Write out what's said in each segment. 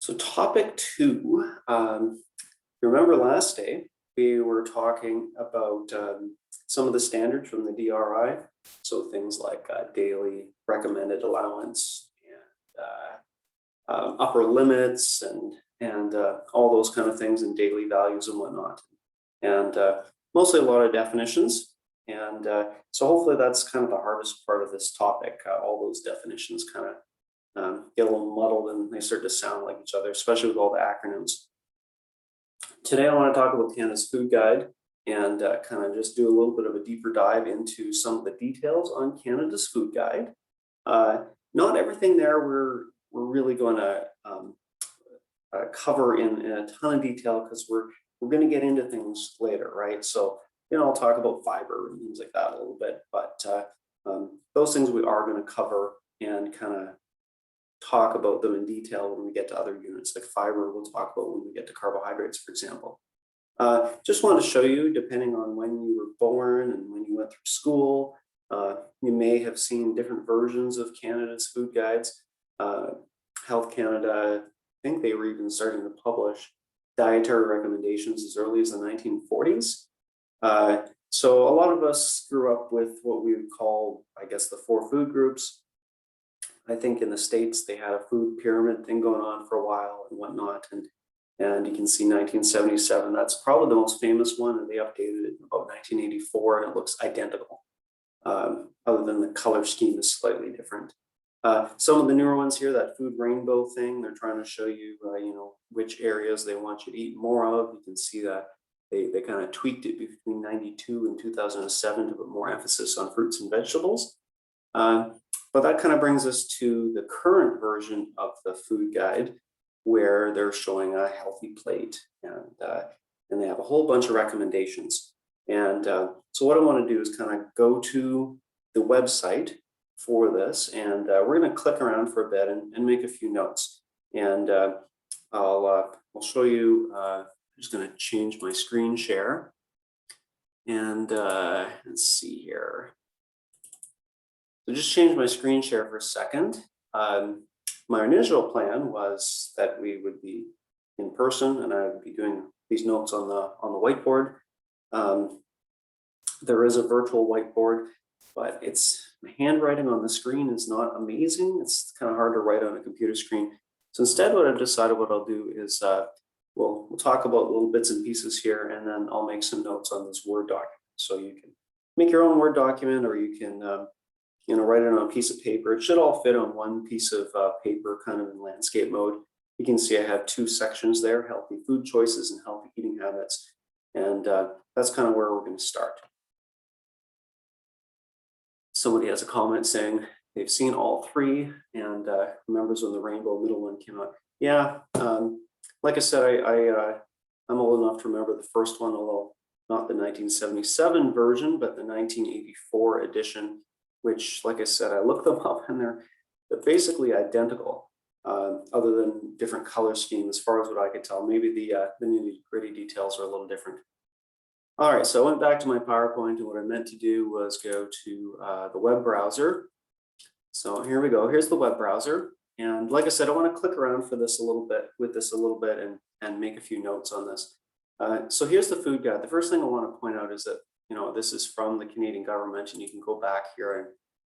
So topic two, remember last day we were talking about some of the standards from the DRI. So things like daily recommended allowance and upper limits and all those kind of things, and daily values and whatnot. And mostly a lot of definitions. And so hopefully that's kind of the hardest part of this topic. All those definitions kind of get a little muddled and they start to sound like each other, especially with all the acronyms. Today I want to talk about Canada's Food Guide and kind of just do a little bit of a deeper dive into some of the details on Canada's Food Guide. Not everything there we're really going to cover in a ton of detail, because we're going to get into things later, right? So, I'll talk about fiber and things like that a little bit, but those things we are going to cover and kind of talk about them in detail when we get to other units. Like fiber we'll talk about when we get to carbohydrates, for example. Just want to show you, depending on when you were born and when you went through school, you may have seen different versions of Canada's food guides. Health Canada, I think they were even starting to publish dietary recommendations as early as the 1940s. So a lot of us grew up with what we would call, I guess, the 4 food groups. I think in the States, they had a food pyramid thing going on for a while and whatnot. And you can see 1977, that's probably the most famous one, and they updated it in about 1984, and it looks identical. Other than the color scheme is slightly different. Some of the newer ones here, that food rainbow thing, they're trying to show you, which areas they want you to eat more of. You can see that they kind of tweaked it between 92 and 2007 to put more emphasis on fruits and vegetables. But that kind of brings us to the current version of the food guide, where they're showing a healthy plate, and they have a whole bunch of recommendations. And so what I want to do is kind of go to the website for this, and we're going to click around for a bit and make a few notes. And I'll show you. I'm just going to change my screen share, and let's see here. So just change my screen share for a second. My initial plan was that we would be in person, and I would be doing these notes on the whiteboard. There is a virtual whiteboard, but my handwriting on the screen is not amazing. It's kind of hard to write on a computer screen. So instead, what I've decided what I'll do is we'll talk about little bits and pieces here, and then I'll make some notes on this Word document. So you can make your own Word document, or you can write it on a piece of paper. It should all fit on one piece of paper, kind of in landscape mode. You can see I have 2 sections there: healthy food choices and healthy eating habits. And that's kind of where we're going to start. Somebody has a comment saying they've seen all 3 and remembers when the rainbow middle one came out. Yeah, like I said, I'm old enough to remember the first one, although not the 1977 version, but the 1984 edition, which, like I said, I looked them up and they're basically identical, other than different color scheme as far as what I could tell. Maybe the nitty-gritty details are a little different. All right, so I went back to my PowerPoint, and what I meant to do was go to the web browser. So here we go. Here's the web browser. And like I said, I want to click around for this a little bit, and make a few notes on this. So here's the food guide. The first thing I want to point out is that this is from the Canadian government, and you can go back here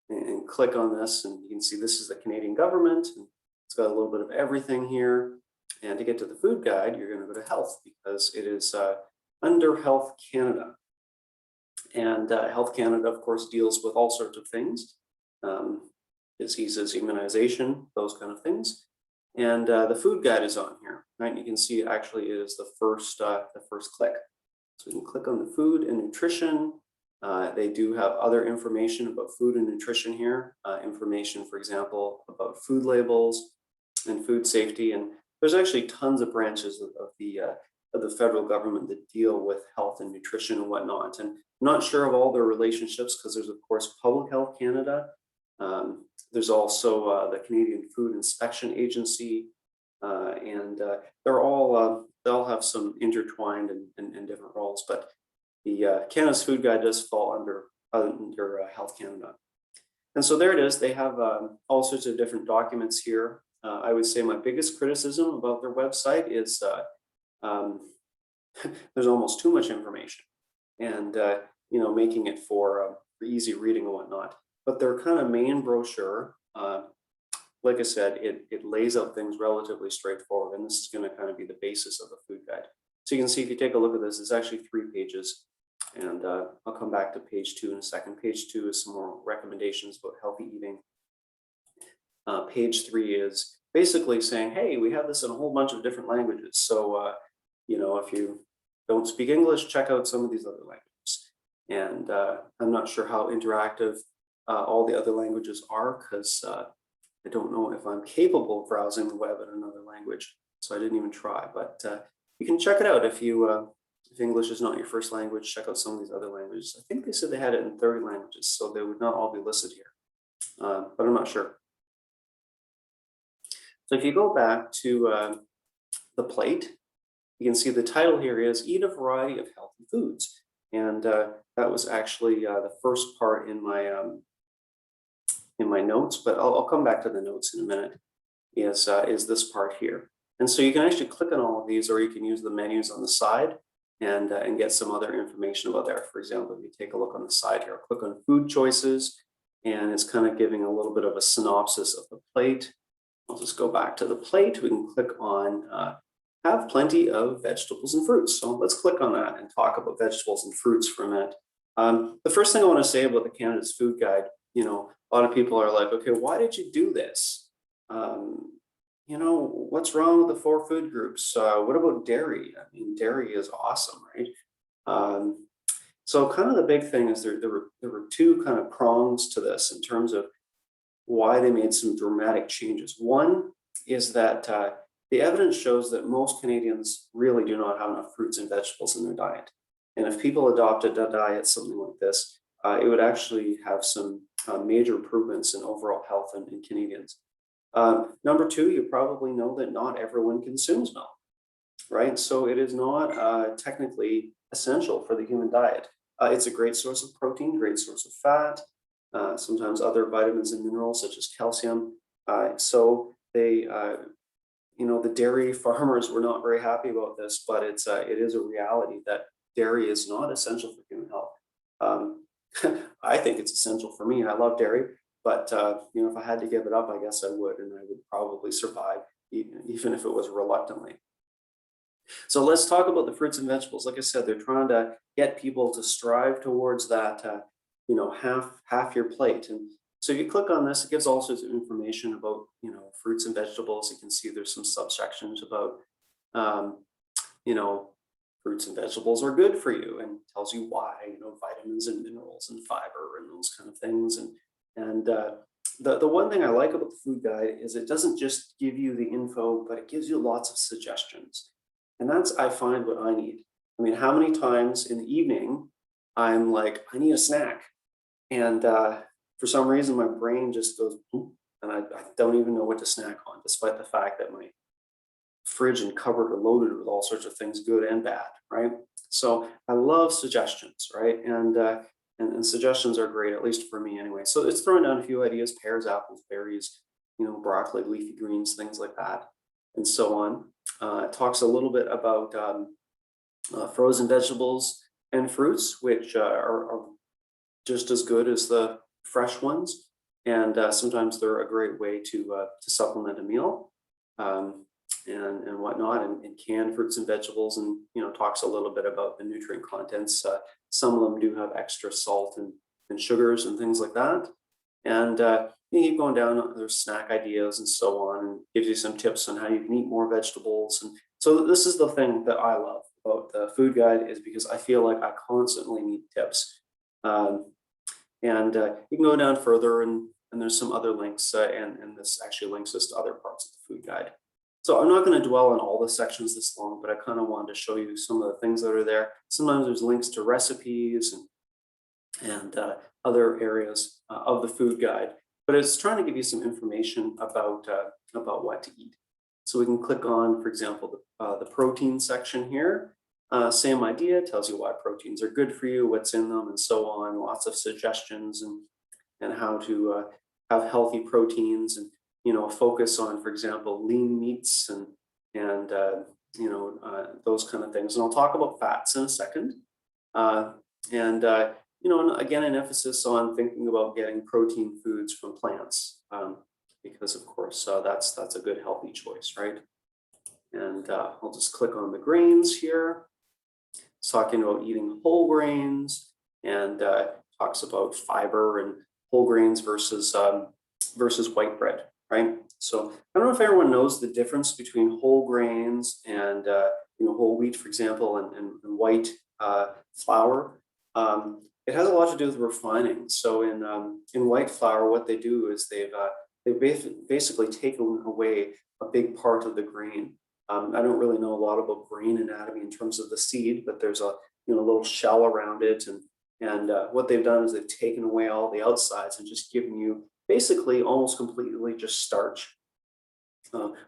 and click on this, and you can see this is the Canadian government, and it's got a little bit of everything here. And to get to the food guide, you're going to go to health, because it is under Health Canada. And Health Canada, of course, deals with all sorts of things, diseases, immunization, those kind of things. And the food guide is on here, right? You can see actually it is the first click. So we can click on the food and nutrition. They do have other information about food and nutrition here. Information, for example, about food labels and food safety. And there's actually tons of branches of the federal government that deal with health and nutrition and whatnot. And I'm not sure of all their relationships, because there's, of course, Public Health Canada. There's also the Canadian Food Inspection Agency. And they're all they'll have some intertwined and different roles, but the Canada's Food Guide does fall under Health Canada. And so there it is. They have all sorts of different documents here. I would say my biggest criticism about their website is um, there's almost too much information, and making it for easy reading and whatnot. But their kind of main brochure, like I said, it lays out things relatively straightforward, and this is going to kind of be the basis of the food guide. So you can see, if you take a look at this, it's actually 3 pages, and I'll come back to page 2 in a second. Page 2 is some more recommendations about healthy eating. Page 3 is basically saying, hey, we have this in a whole bunch of different languages. So, if you don't speak English, check out some of these other languages. And I'm not sure how interactive all the other languages are, because I don't know if I'm capable of browsing the web in another language. So I didn't even try, but you can check it out if if English is not your first language. Check out some of these other languages. I think they said they had it in 30 languages, so they would not all be listed here, but I'm not sure. So if you go back to the plate, you can see the title here is Eat a Variety of Healthy Foods. And that was actually the first part in my notes, but I'll come back to the notes in a minute, is this part here. And so you can actually click on all of these, or you can use the menus on the side and get some other information about that. For example, if you take a look on the side here, click on food choices, and it's kind of giving a little bit of a synopsis of the plate. I'll just go back to the plate. We can click on have plenty of vegetables and fruits. So let's click on that and talk about vegetables and fruits for a minute. The first thing I want to say about the Canada's Food Guide, a lot of people are like, okay, why did you do this? What's wrong with the 4 food groups? What about dairy? I mean, dairy is awesome, right? So kind of the big thing is there were 2 kind of prongs to this in terms of why they made some dramatic changes. One is that the evidence shows that most Canadians really do not have enough fruits and vegetables in their diet. And if people adopted a diet, something like this, it would actually have some major improvements in overall health in Canadians. Number 2, you probably know that not everyone consumes milk, right? So it is not technically essential for the human diet. It's a great source of protein, great source of fat, sometimes other vitamins and minerals such as calcium. So they, the dairy farmers were not very happy about this, but it is a reality that dairy is not essential for human health. I think it's essential for me. I love dairy, but if I had to give it up, I guess I would, and I would probably survive even if it was reluctantly. So let's talk about the fruits and vegetables. Like I said, they're trying to get people to strive towards that, half your plate. And so if you click on this, it gives all sorts of information about, fruits and vegetables. You can see there's some subsections about, fruits and vegetables are good for you, and tells you why, vitamins and minerals and fiber and those kind of things. And the one thing I like about the food guide is it doesn't just give you the info, but it gives you lots of suggestions. And that's, I find, what I need. I mean, how many times in the evening I'm like, I need a snack. And for some reason, my brain just goes, boop, and I don't even know what to snack on, despite the fact that my fridge and cupboard are loaded with all sorts of things, good and bad, right? So I love suggestions, right? And suggestions are great, at least for me anyway. So it's throwing down a few ideas: pears, apples, berries, broccoli, leafy greens, things like that, and so on. It talks a little bit about frozen vegetables and fruits, which are just as good as the fresh ones, and sometimes they're a great way to supplement a meal and whatnot. And canned fruits and vegetables, and talks a little bit about the nutrient contents. Some of them do have extra salt and sugars and things like that. And you keep going down, there's snack ideas and so on, and gives you some tips on how you can eat more vegetables. And so this is the thing that I love about the food guide, is because I feel like I constantly need tips. And you can go down further, and there's some other links, and this actually links us to other parts of the food guide. So I'm not going to dwell on all the sections this long, but I kind of wanted to show you some of the things that are there. Sometimes there's links to recipes and other areas of the food guide, but it's trying to give you some information about what to eat. So we can click on, for example, the protein section here. Same idea, tells you why proteins are good for you, what's in them, and so on. Lots of suggestions and how to have healthy proteins. And focus on, for example, lean meats and those kind of things. And I'll talk about fats in a second. Uh, and again, an emphasis on thinking about getting protein foods from plants, because of course that's a good healthy choice, right? And I'll just click on the grains here. It's talking about eating whole grains, and talks about fiber and whole grains versus white bread, right? So I don't know if everyone knows the difference between whole grains and whole wheat, for example, and white flour. It has a lot to do with refining. So in white flour, what they do is they've basically taken away a big part of the grain. I don't really know a lot about grain anatomy in terms of the seed, but there's a little shell around it, and what they've done is they've taken away all the outsides and just given you basically almost completely just starch,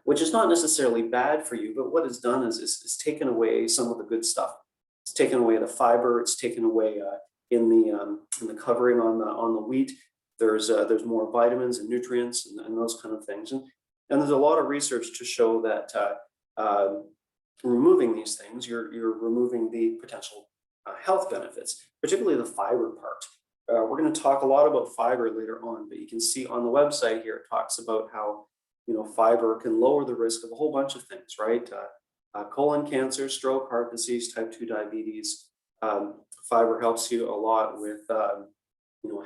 which is not necessarily bad for you, but what it's done is taken away some of the good stuff. It's taken away the fiber. It's taken away in the covering on the wheat. There's more vitamins and nutrients and those kind of things, and there's a lot of research to show that removing these things, you're removing the potential health benefits, particularly the fiber part. We're going to talk a lot about fiber later on, but you can see on the website here, it talks about how fiber can lower the risk of a whole bunch of things, right? Colon cancer, stroke, heart disease, type 2 diabetes. Fiber helps you a lot with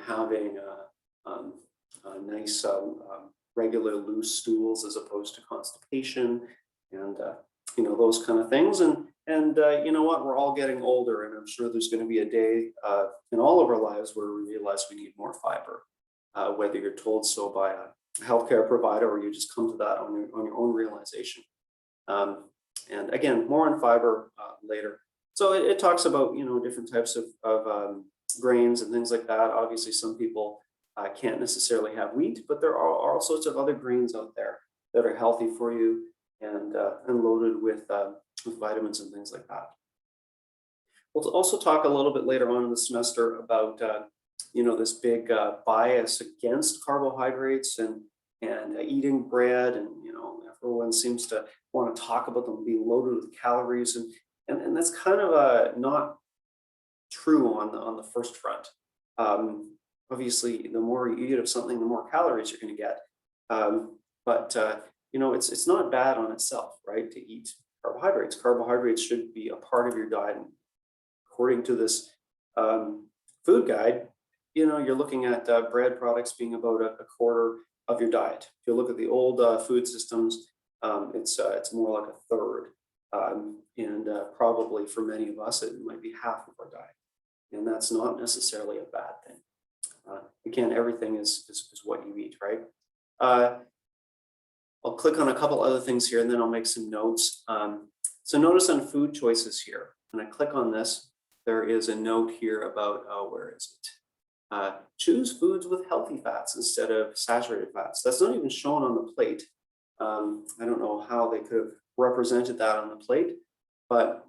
having nice regular loose stools as opposed to constipation, and those kind of things. And you know what, we're all getting older, and I'm sure there's going to be a day in all of our lives where we realize we need more fiber, whether you're told so by a healthcare provider or you just come to that on your own realization. And again, more on fiber later. So it talks about different types of grains and things like that. Obviously, some people can't necessarily have wheat, but there are all sorts of other grains out there that are healthy for you and loaded with vitamins and things like that. We'll also talk a little bit later on in the semester about this big bias against carbohydrates and eating bread, and everyone seems to want to talk about them being loaded with calories, and that's kind of not true on the first front. Obviously, the more you eat of something, the more calories you're going to get. But it's not bad on itself, right? To eat carbohydrates. Carbohydrates should be a part of your diet. And according to this food guide, you're looking at bread products being about a quarter of your diet. If you look at the old food systems, it's more like a third, and probably for many of us, it might be half of our diet, and that's not necessarily a bad thing. Again, everything is what you eat, right? I'll click on a couple other things here, and then I'll make some notes. So notice on food choices here, when I click on this, there is a note here about, where is it? Choose foods with healthy fats instead of saturated fats. That's not even shown on the plate. I don't know how they could have represented that on the plate, but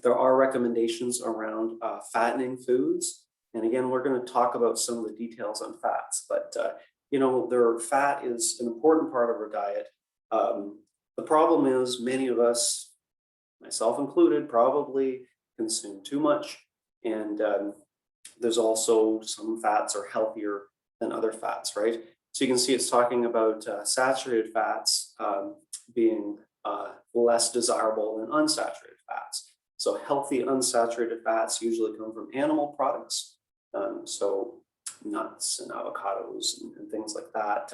there are recommendations around fattening foods. And again, we're going to talk about some of the details on fats, but fat is an important part of our diet. The problem is many of us, myself included, probably consume too much, and there's also some fats are healthier than other fats, right? So you can see it's talking about saturated fats being less desirable than unsaturated fats. So healthy unsaturated fats usually come from animal products, so nuts and avocados and things like that,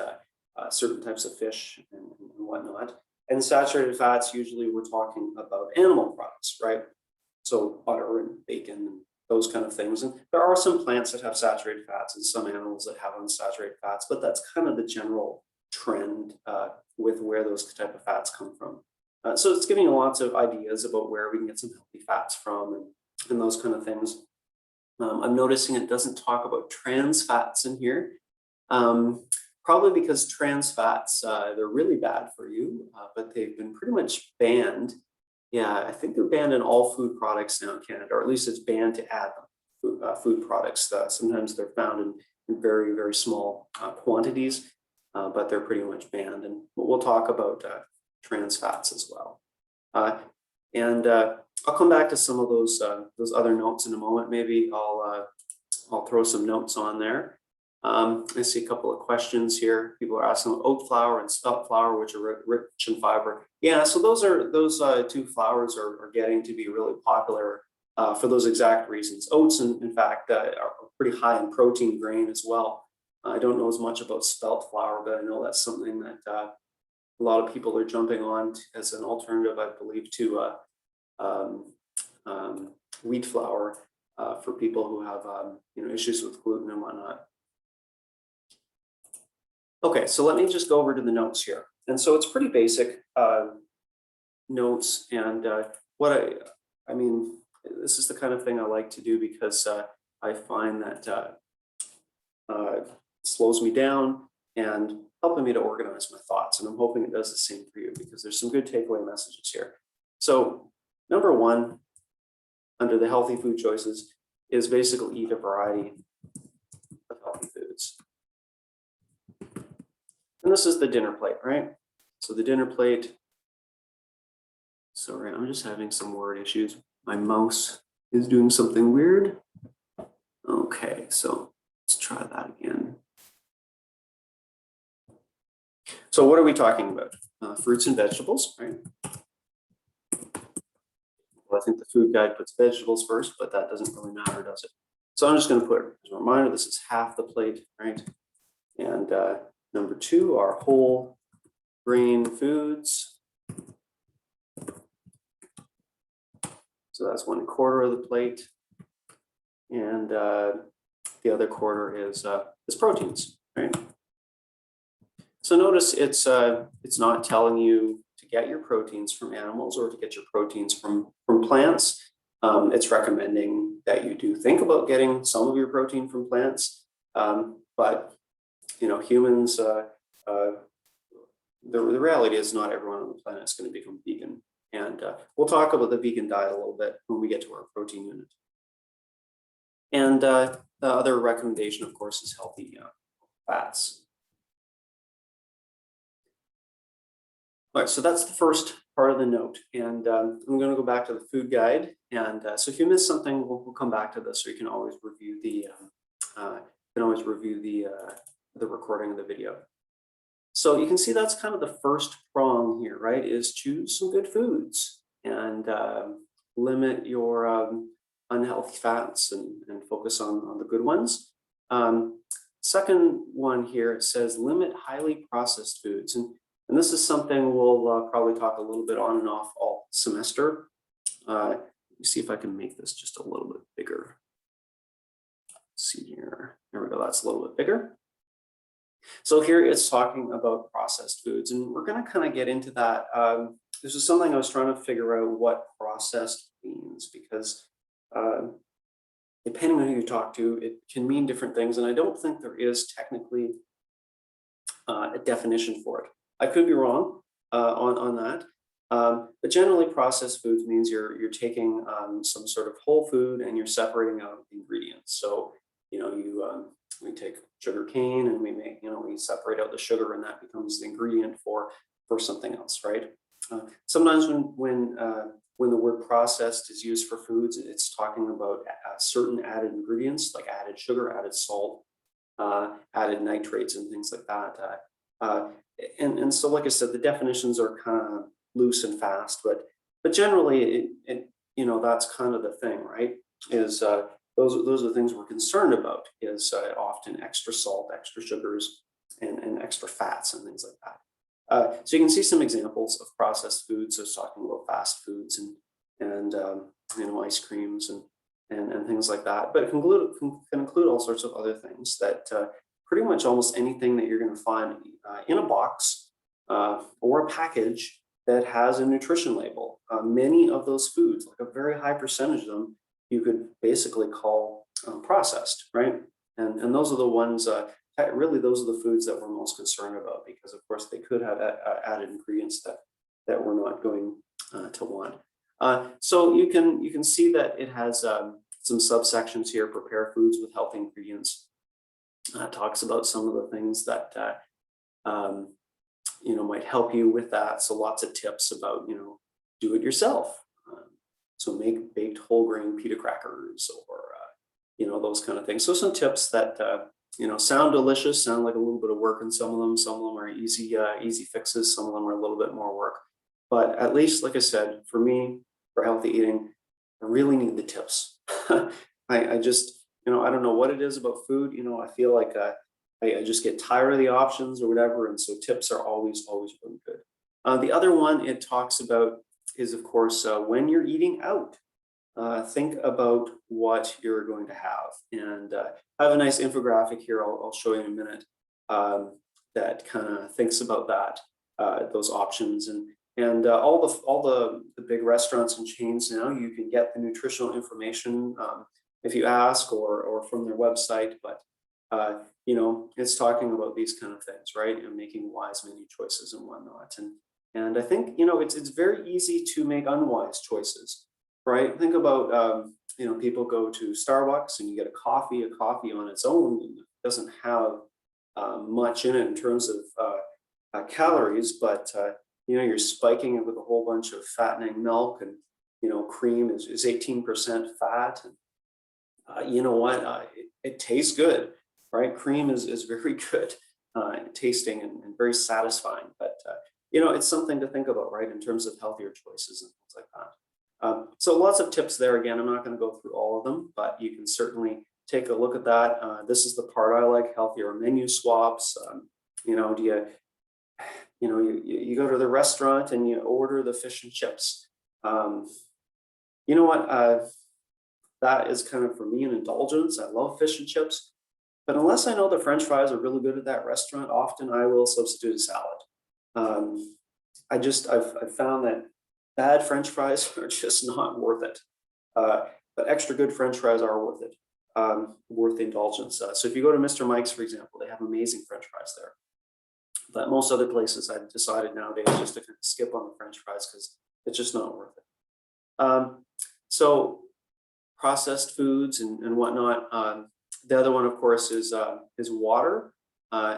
certain types of fish and whatnot. And saturated fats, usually we're talking about animal products, right? So butter and bacon and those kind of things. And there are some plants that have saturated fats and some animals that have unsaturated fats, but that's kind of the general trend with where those type of fats come from. So it's giving you lots of ideas about where we can get some healthy fats from and those kind of things. I'm noticing it doesn't talk about trans fats in here, probably because trans fats, they're really bad for you, but they've been pretty much banned. Yeah, I think they're banned in all food products now in Canada, or at least it's banned to add them. Food products. Sometimes they're found in very, very small quantities. but they're pretty much banned. And we'll talk about trans fats as well. And I'll come back to some of those other notes in a moment. Maybe I'll throw some notes on there. I see a couple of questions here. People are asking about oat flour and spelt flour, which are rich in fiber. Yeah, so those two flours are getting to be really popular for those exact reasons. Oats, in fact, are pretty high in protein grain as well. I don't know as much about spelt flour, but I know that's something that a lot of people are jumping on as an alternative, I believe, to wheat flour for people who have issues with gluten and whatnot. Okay, so let me just go over to the notes here. And so it's pretty basic notes. And I mean, this is the kind of thing I like to do because I find that it slows me down and helping me to organize my thoughts. And I'm hoping it does the same for you because there's some good takeaway messages here. So number one, under the healthy food choices, is basically eat a variety of healthy foods. And this is the dinner plate, right? So the dinner plate, sorry, I'm just having some word issues. My mouse is doing something weird. Okay, so let's try that again. So what are we talking about? Fruits and vegetables, right? Well, I think the food guide puts vegetables first, but that doesn't really matter, does it? So I'm just going to put, as a reminder, this is half the plate, right? And number two are whole grain foods. So that's 1/4 of the plate. And the other quarter is proteins, right? So notice it's not telling you to get your proteins from animals or to get your proteins from plants. It's recommending that you do think about getting some of your protein from plants, but humans. The reality is not everyone on the planet is going to become vegan, and we'll talk about the vegan diet a little bit when we get to our protein unit. And the other recommendation, of course, is healthy fats. All right, so that's the first part of the note, and I'm going to go back to the food guide. And so if you miss something, we'll come back to this, so you can always review the the recording of the video. So you can see that's kind of the first prong here, right? Is choose some good foods and limit your unhealthy fats and focus on the good ones. Second one here, it says limit highly processed foods. And this is something we'll probably talk a little bit on and off all semester. Let me see if I can make this just a little bit bigger. Let's see here. There we go. That's a little bit bigger. So here it's talking about processed foods, and we're going to kind of get into that. This is something I was trying to figure out what processed means, because depending on who you talk to, it can mean different things, and I don't think there is technically a definition for it. I could be wrong on that, but generally processed foods means you're taking some sort of whole food and you're separating out ingredients. So we take sugar cane and we separate out the sugar, and that becomes the ingredient for something else, right? Sometimes when the word processed is used for foods, it's talking about certain added ingredients like added sugar, added salt, added nitrates, and things like that. And so, like I said, the definitions are kind of loose and fast, but generally, that's kind of the thing, right? Is those are the things we're concerned about, is often extra salt, extra sugars, and extra fats and things like that. So you can see some examples of processed foods. I was talking about fast foods and ice creams and things like that. But it can include all sorts of other things that pretty much almost anything that you're going to find in a box or a package that has a nutrition label. Many of those foods, like a very high percentage of them, you could basically call processed, right? And those are the ones, really those are the foods that we're most concerned about, because of course they could have added ingredients that we're not going to want. So you can see that it has some subsections here. Prepare foods with healthy ingredients. Talks about some of the things that might help you with that. So lots of tips about, do it yourself. So make baked whole grain pita crackers or, those kind of things. So some tips that, sound delicious, sound like a little bit of work in some of them. Some of them are easy fixes. Some of them are a little bit more work. But at least, like I said, for me, for healthy eating, I really need the tips. I just, I don't know what it is about food. I feel like I just get tired of the options or whatever. And so tips are always really good. The other one it talks about is, of course, when you're eating out, think about what you're going to have. And I have a nice infographic here I'll show you in a minute that kind of thinks about that, those options. And all the big restaurants and chains now, you can get the nutritional information if you ask or from their website. But it's talking about these kind of things, right? And making wise menu choices and whatnot. And I think, it's very easy to make unwise choices, right? Think about, people go to Starbucks and you get a coffee on its own doesn't have much in it in terms of calories, but, you're spiking it with a whole bunch of fattening milk and, cream is 18% fat. And you know what, it tastes good, right? Cream is very good tasting and very satisfying, but it's something to think about, right, in terms of healthier choices and things like that. So lots of tips there. Again, I'm not going to go through all of them, but you can certainly take a look at that. This is the part I like: healthier menu swaps. You go to the restaurant and you order the fish and chips. You know what? That is kind of, for me, an indulgence. I love fish and chips, but unless I know the French fries are really good at that restaurant, often I will substitute a salad. I've found that bad French fries are just not worth it. But extra good French fries are worth it, worth the indulgence. So if you go to Mr. Mike's, for example, they have amazing French fries there. But most other places, I've decided nowadays just to kind of skip on the French fries because it's just not worth it. So processed foods and whatnot. The other one, of course, is water.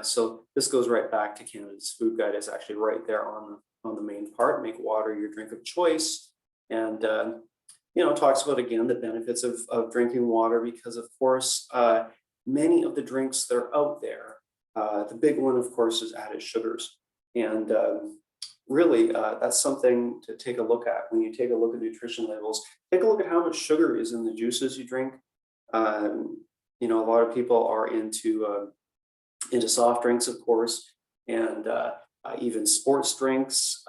So this goes right back to Canada's Food Guide. Is actually right there on the main part. Make water your drink of choice, and talks about, again, the benefits of drinking water, because of course many of the drinks that are out there, the big one, of course, is added sugars, and really that's something to take a look at when you take a look at nutrition labels. Take a look at how much sugar is in the juices you drink. A lot of people are into soft drinks, of course, and even sports drinks,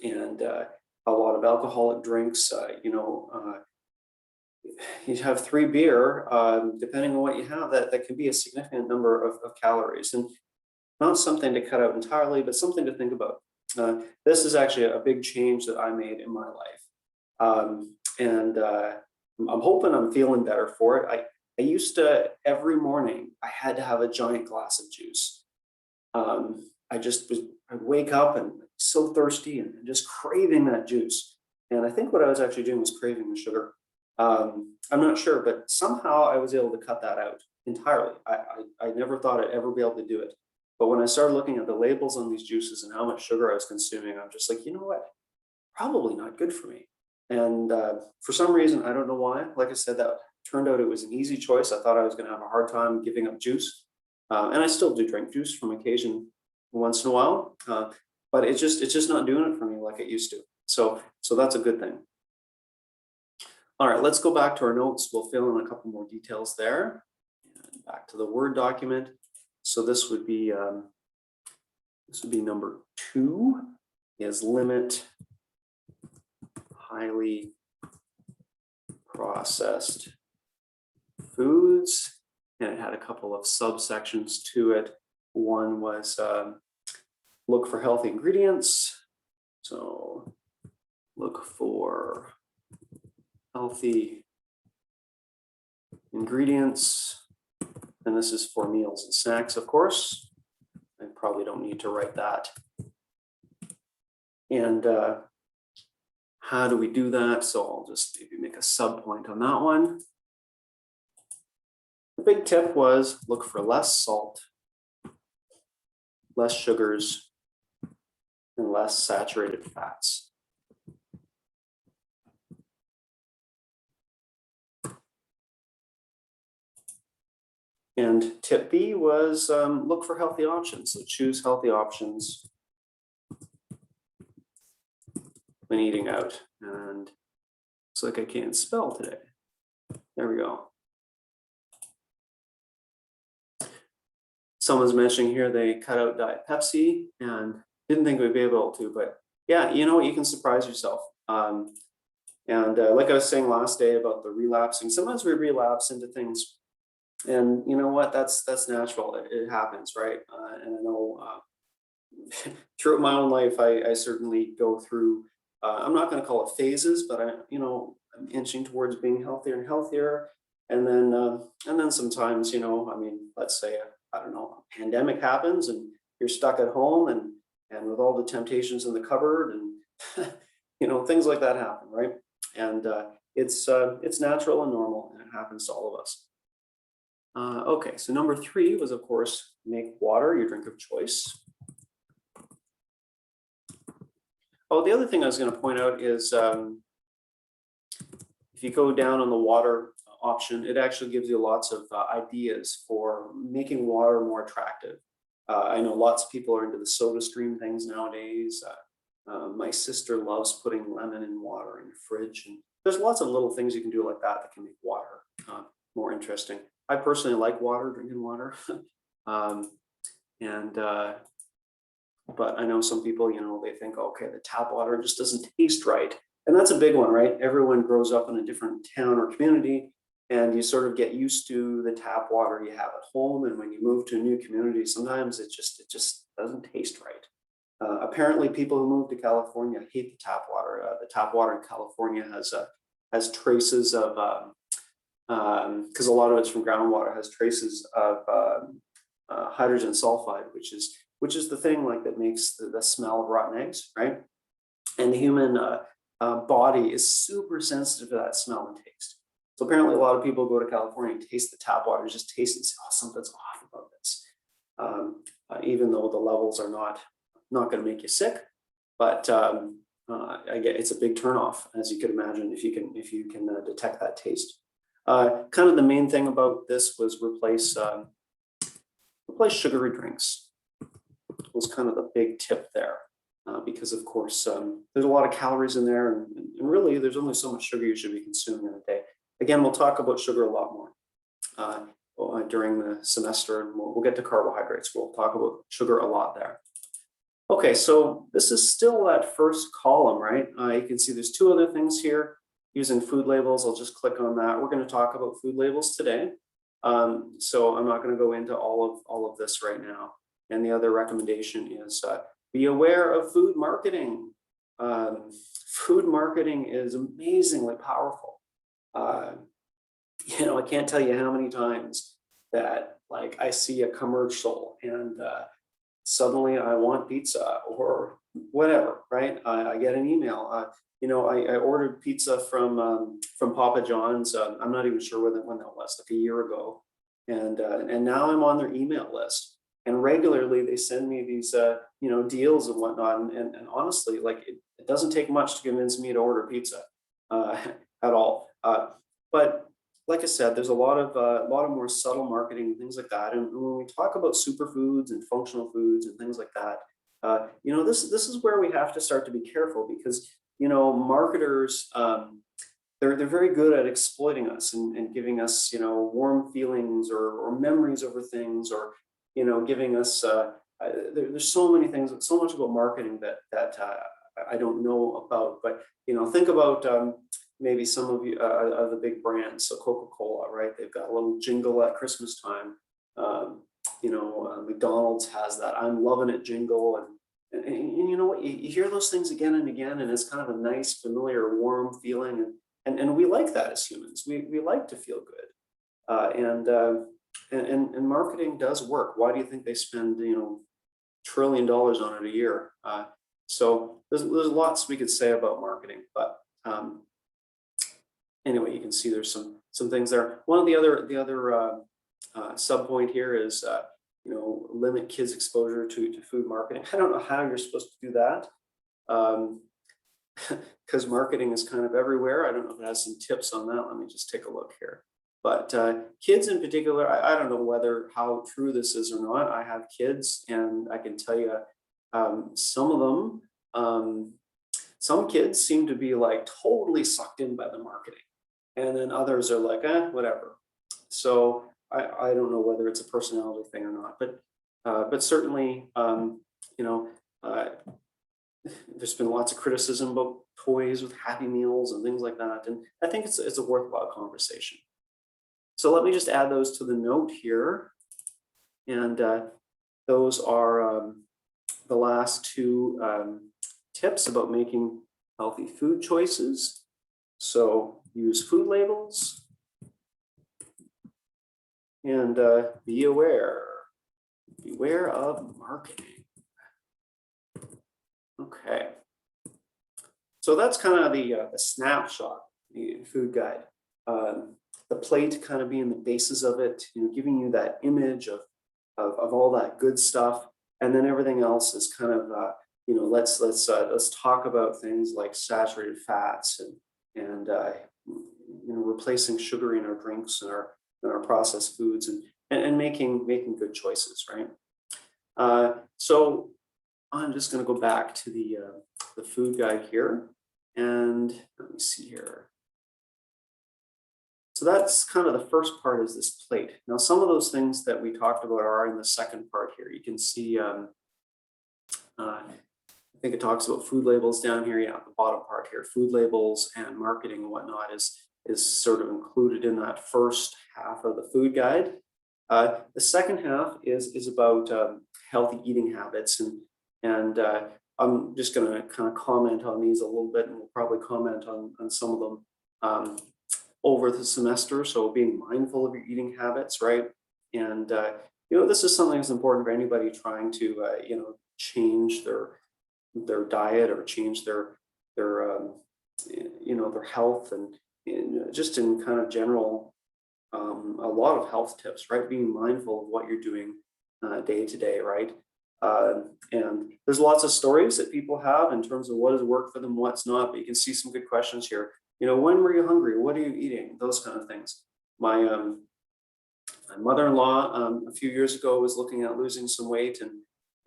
and a lot of alcoholic drinks. You have 3 beer, depending on what you have, that can be a significant number of calories, and not something to cut out entirely, but something to think about. This is actually a big change that I made in my life, and I'm hoping I'm feeling better for it. I used to, every morning, I had to have a giant glass of juice. I'd wake up and so thirsty and just craving that juice. And I think what I was actually doing was craving the sugar. I'm not sure, but somehow I was able to cut that out entirely. I never thought I'd ever be able to do it. But when I started looking at the labels on these juices and how much sugar I was consuming, I'm just like, you know what? Probably not good for me. And for some reason, I don't know why, like I said, that turned out it was an easy choice. I thought I was going to have a hard time giving up juice. And I still do drink juice from occasion once in a while, but it's just not doing it for me like it used to. So that's a good thing. All right, let's go back to our notes. We'll fill in a couple more details there. And back to the Word document. So this would be number 2, is limit highly processed foods, and it had a couple of subsections to it. One was look for healthy ingredients. So look for healthy ingredients. And this is for meals and snacks, of course. I probably don't need to write that. And how do we do that? So I'll just maybe make a sub point on that one. The big tip was look for less salt less sugars, and less saturated fats. And tip B was look for healthy options. So choose healthy options when eating out. And looks like I can't spell today. There we go. Someone's mentioning here they cut out Diet Pepsi and didn't think we'd be able to, but yeah, you know what, you can surprise yourself. Like I was saying last day about the relapsing, sometimes we relapse into things, and you know what, that's natural. It happens, right? And I know throughout my own life, I certainly go through. I'm not going to call it phases, but I'm inching towards being healthier and healthier. And then sometimes, let's say I don't know, a pandemic happens and you're stuck at home and with all the temptations in the cupboard and things like that happen, right? And it's natural and normal, and it happens to all of us. Okay, so number 3 was, of course, make water your drink of choice. Oh, the other thing I was going to point out is if you go down on the water option, it actually gives you lots of ideas for making water more attractive. I know lots of people are into the soda stream things nowadays. My sister loves putting lemon in water in the fridge, and there's lots of little things you can do like that can make water more interesting. I personally like drinking water, but I know some people, they think, okay, the tap water just doesn't taste right. And that's a big one, right? Everyone grows up in a different town or community, and you sort of get used to the tap water you have at home. And when you move to a new community, sometimes it just doesn't taste right. Apparently, people who move to California hate the tap water. The tap water in California has traces of, because a lot of it's from groundwater, has traces of hydrogen sulfide, which is the thing that makes the smell of rotten eggs, right? And the human body is super sensitive to that smell and taste. So apparently a lot of people go to California and taste the tap water, just taste it and say, oh, something's off about this. Even though the levels are not going to make you sick, but I get it's a big turnoff, as you could imagine, if you can detect that taste. Kind of the main thing about this was replace sugary drinks. Was kind of the big tip there, because of course there's a lot of calories in there, and really there's only so much sugar you should be consuming in a day. Again, we'll talk about sugar a lot more during the semester, and we'll get to carbohydrates. We'll talk about sugar a lot there. Okay, so this is still that first column, right? You can see there's 2 other things here using food labels. I'll just click on that. We're going to talk about food labels today. So I'm not going to go into all of this right now. And the other recommendation is be aware of food marketing. Food marketing is amazingly powerful. I can't tell you how many times that I see a commercial and suddenly I want pizza or whatever, right? I get an email. I ordered pizza from Papa John's. I'm not even sure when that was, like a year ago, and now I'm on their email list. And regularly they send me these, deals and whatnot. And honestly, it doesn't take much to convince me to order pizza at all. But like I said, there's a lot of more subtle marketing and things like that. And when we talk about superfoods and functional foods and things like that, this is where we have to start to be careful, because marketers, they're very good at exploiting us and giving us warm feelings or memories over things, or giving us there's so many things, so much about marketing that I don't know about. But think about maybe some of you of the big brands. So Coca-Cola, right? They've got a little jingle at Christmas time. McDonald's has that "I'm loving it" jingle, and you know what? You hear those things again and again, and it's kind of a nice, familiar, warm feeling, and we like that as humans. We like to feel good, and marketing does work. Why do you think they spend $1 trillion on it a year? So there's lots we could say about marketing, but anyway, you can see there's some things there. One of the other sub point here is limit kids' exposure to food marketing. I don't know how you're supposed to do that. Because marketing is kind of everywhere. I don't know if it has some tips on that. Let me just take a look here. But kids in particular, I don't know how true this is or not. I have kids, and I can tell you some of them, some kids seem to be like totally sucked in by the marketing. And then others are like, whatever. So I don't know whether it's a personality thing or not, but certainly, there's been lots of criticism about toys with Happy Meals and things like that. And I think it's a worthwhile conversation. So let me just add those to the note here. And those are the last two tips about making healthy food choices. So use food labels and beware of marketing. Okay, so that's kind of the snapshot, the food guide. The plate kind of being the basis of it, giving you that image of all that good stuff, and then everything else is kind of let's talk about things like saturated fats and replacing sugar in our drinks and our processed foods and making good choices, right? So I'm just going to go back to the food guide here, and let me see here. So that's kind of the first part, is this plate. Now, some of those things that we talked about are in the second part here. You can see, I think it talks about food labels down here. Yeah, the bottom part here, food labels and marketing and whatnot is sort of included in that first half of the food guide. The second half is about healthy eating habits, and I'm just going to kind of comment on these a little bit, and we'll probably comment on some of them over the semester. So being mindful of your eating habits, right? And this is something that's important for anybody trying to change their diet or change their health, and just in kind of general, a lot of health tips, right? Being mindful of what you're doing day to day, right? And there's lots of stories that people have in terms of what has worked for them, what's not, but you can see some good questions here. When were you hungry? What are you eating? Those kind of things. My mother-in-law a few years ago was looking at losing some weight,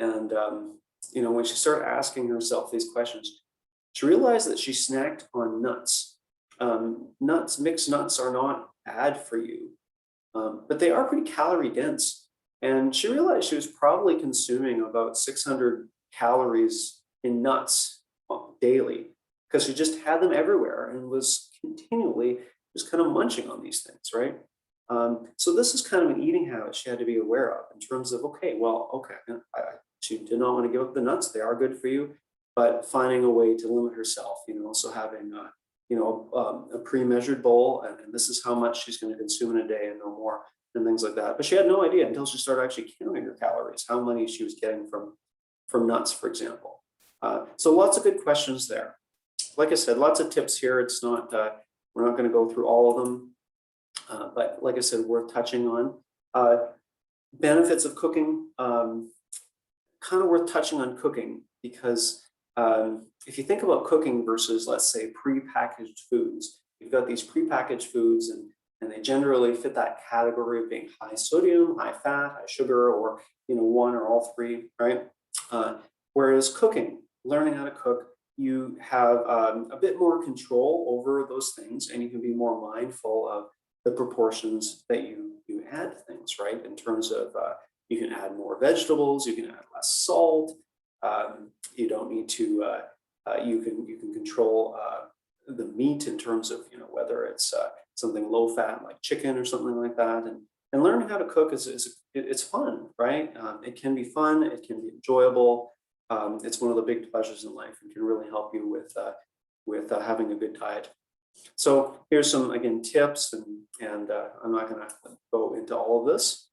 and when she started asking herself these questions, she realized that she snacked on nuts. Mixed nuts are not bad for you, but they are pretty calorie dense. And she realized she was probably consuming about 600 calories in nuts daily, because she just had them everywhere and was continually just kind of munching on these things, right? So this is kind of an eating habit she had to be aware of in terms of, she did not want to give up the nuts. They are good for you, but finding a way to limit herself, so having a pre-measured bowl, and this is how much she's going to consume in a day and no more, and things like that. But she had no idea until she started actually counting her calories, how many she was getting from nuts, for example. So lots of good questions there. Like I said, lots of tips here. It's not, we're not going to go through all of them, but like I said, worth touching on. Benefits of cooking, kind of worth touching on cooking, because if you think about cooking versus, let's say, prepackaged foods, you've got these prepackaged foods, and they generally fit that category of being high sodium, high fat, high sugar, or one or all three, right? Whereas cooking, learning how to cook, you have a bit more control over those things, and you can be more mindful of the proportions that you add things, right? In terms of you can add more vegetables, you can add less salt. You don't need to. You can control the meat in terms of whether it's something low fat like chicken or something like that. And learning how to cook it's fun, right? It can be fun. It can be enjoyable. It's one of the big pleasures in life, and can really help you with having a good diet. So here's some, again, tips, and I'm not going to go into all of this.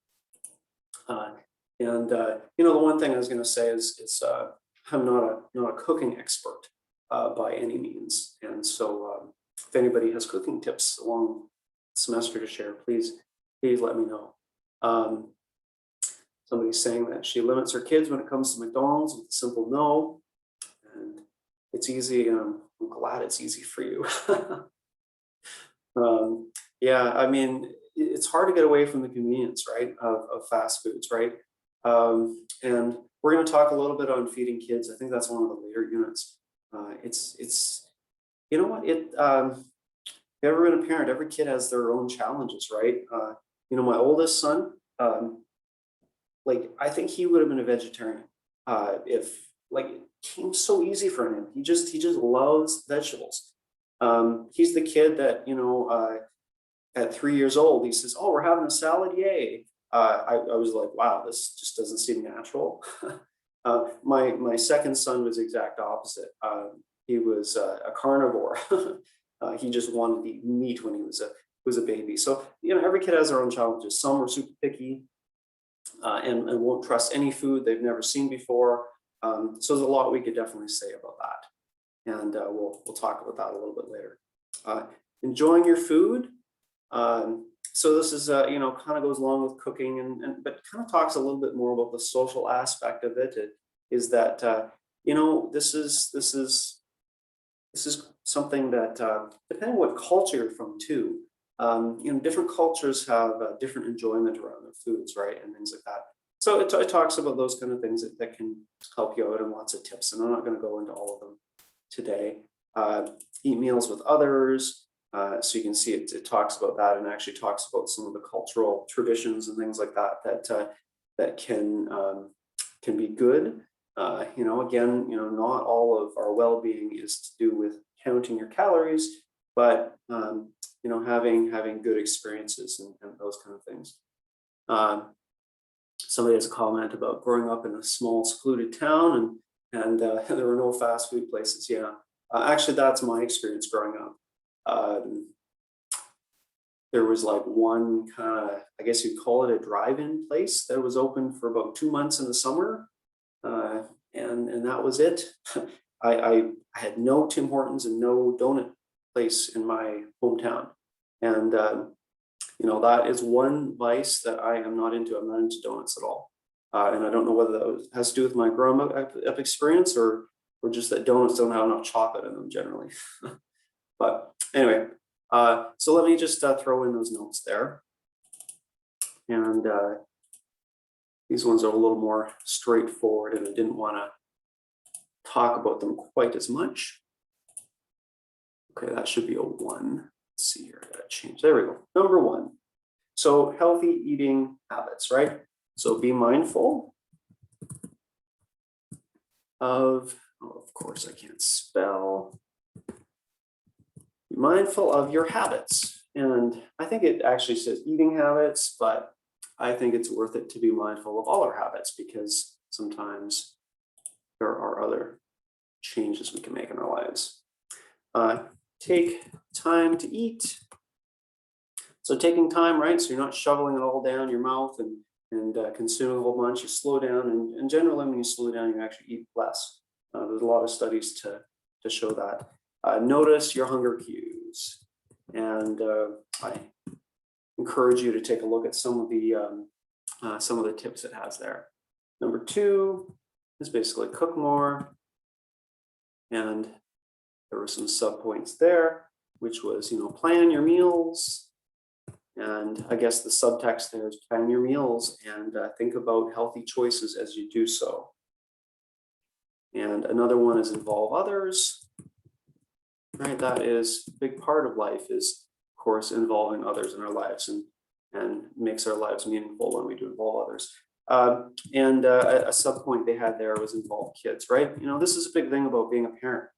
The one thing I was going to say is I'm not a cooking expert by any means, and so if anybody has cooking tips along the semester to share, please let me know. Somebody's saying that she limits her kids when it comes to McDonald's with a simple no. And it's easy, and I'm glad it's easy for you. Yeah, I mean, it's hard to get away from the convenience, right, of fast foods, right? And we're going to talk a little bit on feeding kids. I think that's one of the later units. It's you know what it. If you've ever been a parent, every kid has their own challenges, right? My oldest son, like I think he would have been a vegetarian if like it came so easy for him. He just loves vegetables. He's the kid that at 3 years old, he says, "Oh, we're having a salad, yay!" I was like, "Wow, this just doesn't seem natural." My second son was the exact opposite. He was a carnivore. He just wanted to eat meat when he was a baby. So every kid has their own challenges. Some are super picky and won't trust any food they've never seen before. So there's a lot we could definitely say about that, and we'll talk about that a little bit later. Enjoying your food. So this is kind of goes along with cooking, and but kind of talks a little bit more about the social aspect of it. It is that this is something that depending on what culture you're from too. Different cultures have different enjoyment around their foods, right, and things like that. So it talks about those kind of things that can help you out, and lots of tips. And I'm not going to go into all of them today. Eat meals with others. So you can see it talks about that, and actually talks about some of the cultural traditions and things like that can be good. Again, not all of our well-being is to do with counting your calories, but having good experiences and those kind of things. Somebody has a comment about growing up in a small secluded town and there were no fast food places. Yeah, actually, that's my experience growing up. There was like one kind of, I guess you'd call it a drive-in place that was open for about 2 months in the summer. And that was it. I had no Tim Hortons and no donut place in my hometown. And, that is one vice that I am not into. I'm not into donuts at all. And I don't know whether that has to do with my growing up experience or just that donuts don't have enough chocolate in them generally. But anyway, so let me just throw in those notes there. And these ones are a little more straightforward, and I didn't want to talk about them quite as much. Okay, that should be a 1. Let's see here, I gotta change. There we go. Number 1. So healthy eating habits, right? So be mindful of course I can't spell. Be mindful of your habits. And I think it actually says eating habits, but I think it's worth it to be mindful of all our habits, because sometimes there are other changes we can make in our lives. Take time to eat. So taking time, right? So you're not shoveling it all down your mouth and consuming a whole bunch. You slow down, and generally when you slow down, you actually eat less. There's a lot of studies to show that. Notice your hunger cues, and I encourage you to take a look at some of the tips it has there. Number 2 is basically cook more, and there were some subpoints there, which was plan your meals, and I guess the subtext there is plan your meals and think about healthy choices as you do so. And another one is involve others. Right, that is a big part of life, is of course involving others in our lives, and makes our lives meaningful when we do involve others. And a subpoint they had there was involve kids, right? This is a big thing about being a parent.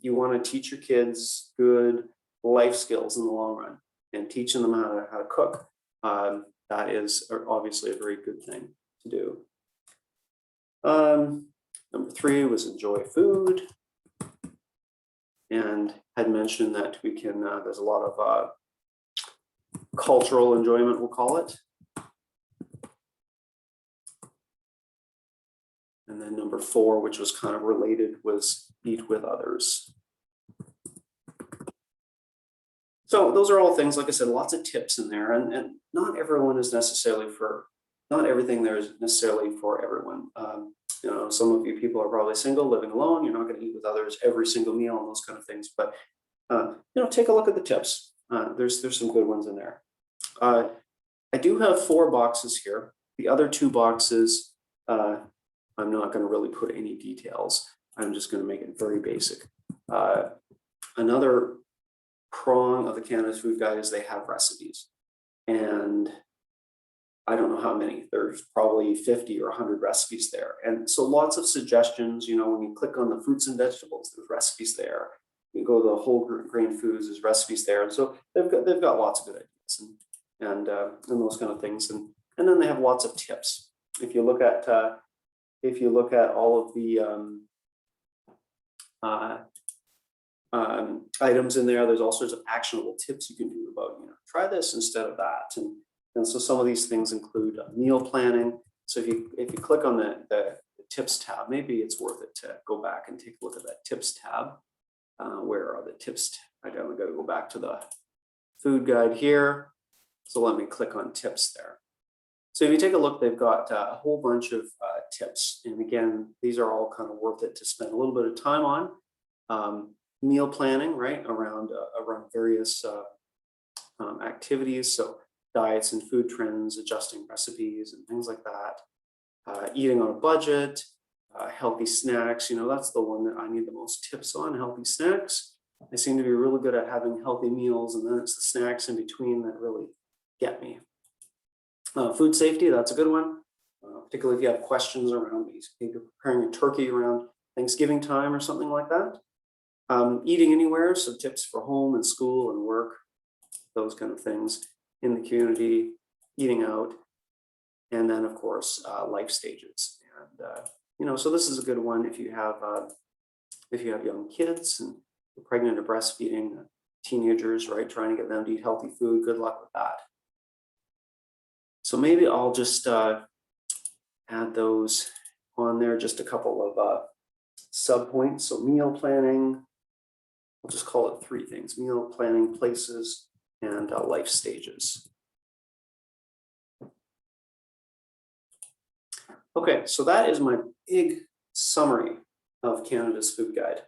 You want to teach your kids good life skills in the long run, and teaching them how to cook. That is obviously a very good thing to do. Number 3 was enjoy food. And had mentioned that we can, there's a lot of cultural enjoyment, we'll call it. And then number 4, which was kind of related, was eat with others. So those are all things, like I said, lots of tips in there, and not everyone is necessarily for not everything there is necessarily for everyone. You know, some of you people are probably single, living alone. You're not going to eat with others every single meal and those kind of things. But you know, take a look at the tips. There's some good ones in there. I do have 4 boxes here. The other 2 boxes, I'm not going to really put any details. I'm just going to make it very basic. Another prong of the Canada's Food Guide is they have recipes, and I don't know how many. There's probably 50 or 100 recipes there, and so lots of suggestions. You know, when you click on the fruits and vegetables, there's recipes there. You go to the whole grain foods, there's recipes there, and so they've got lots of good ideas and those kind of things, and then they have lots of tips. If you look at all of the items in there, there's all sorts of actionable tips you can do about, you know, try this instead of that, and so some of these things include meal planning. So if you click on the tips tab, maybe it's worth it to go back and take a look at that tips tab. Where are the tips? I got to go back to the food guide here. So let me click on tips there. So if you take a look, they've got a whole bunch of tips. And again, these are all kind of worth it to spend a little bit of time on. Meal planning, right, around various activities. So diets and food trends, adjusting recipes and things like that. Eating on a budget. Healthy snacks, you know, that's the one that I need the most tips on, healthy snacks. I seem to be really good at having healthy meals, and then it's the snacks in between that really get me. Food safety, that's a good one, particularly if you have questions around these. Maybe you're preparing a turkey around Thanksgiving time or something like that. Eating anywhere, so tips for home and school and work, those kind of things in the community, eating out, and then of course, life stages. And you know, so this is a good one if you have young kids and you're pregnant or breastfeeding, teenagers, right? Trying to get them to eat healthy food. Good luck with that. So maybe I'll just add those on there. Just a couple of sub points. So meal planning. I'll just call it 3 things: meal planning, places, and life stages. Okay, so that is my big summary of Canada's Food Guide.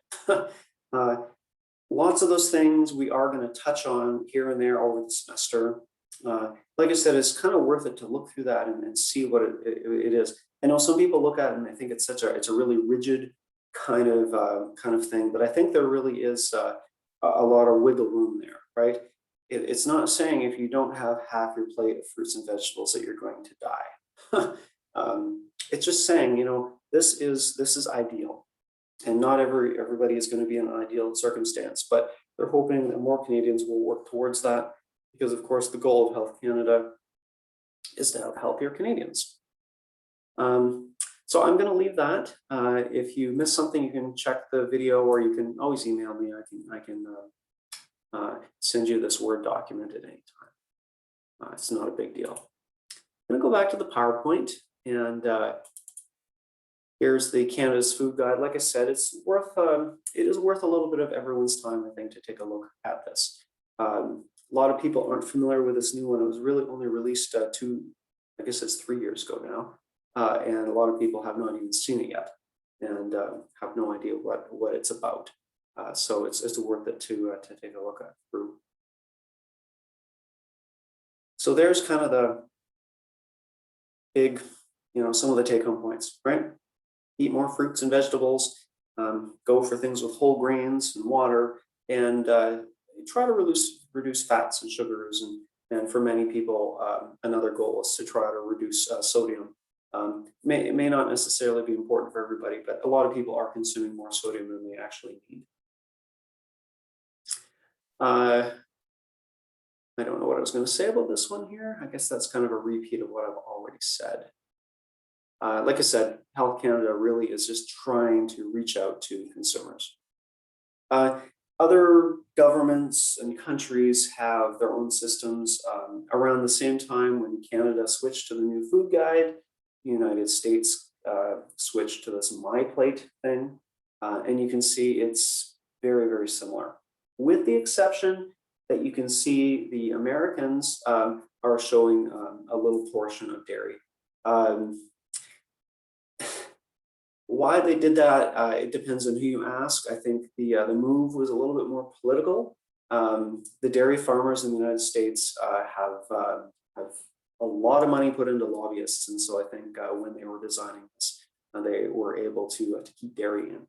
Lots of those things we are going to touch on here and there over the semester. Like I said, it's kind of worth it to look through that and see what it is. I know some people look at it and they think it's a really rigid kind of thing, but I think there really is a lot of wiggle room there, right? It's not saying if you don't have half your plate of fruits and vegetables that you're going to die. It's just saying, you know, this is ideal, and not everybody is going to be in an ideal circumstance, but they're hoping that more Canadians will work towards that, because of course the goal of Health Canada is to have healthier Canadians. So I'm going to leave that. If you miss something, you can check the video, or you can always email me. I can send you this Word document at any time. It's not a big deal. I'm going to go back to the PowerPoint, and here's the Canada's Food Guide. Like I said, it is worth a little bit of everyone's time, I think, to take a look at this. A lot of people aren't familiar with this new one. It was really only released I guess it's 3 years ago now, and a lot of people have not even seen it yet, and have no idea what it's about. So it's worth it to take a look at through. So there's kind of the big, you know, some of the take-home points, right? Eat more fruits and vegetables, go for things with whole grains and water, and try to reduce fats and sugars. And for many people, another goal is to try to reduce sodium. It may not necessarily be important for everybody, but a lot of people are consuming more sodium than they actually need. I don't know what I was going to say about this one here. I guess that's kind of a repeat of what I've already said. Like I said, Health Canada really is just trying to reach out to consumers. Other governments and countries have their own systems. Around the same time when Canada switched to the new food guide, the United States switched to this My Plate thing. And you can see it's very, very similar, with the exception that you can see the Americans are showing a little portion of dairy. Why they did that, it depends on who you ask. I think the move was a little bit more political. The dairy farmers in the United States have a lot of money put into lobbyists, and so I think when they were designing this, they were able to keep dairy in.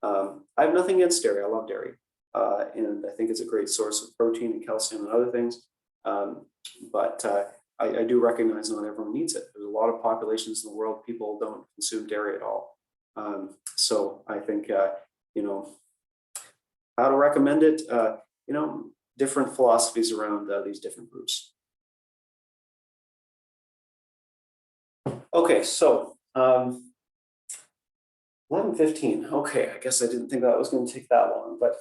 I have nothing against dairy. I love dairy, and I think it's a great source of protein and calcium and other things. But I do recognize not everyone needs it. There's a lot of populations in the world, people don't consume dairy at all. So I think, you know, how to recommend it, you know, different philosophies around these different groups. Okay, so 11:15. Okay, I guess I didn't think that was going to take that long, but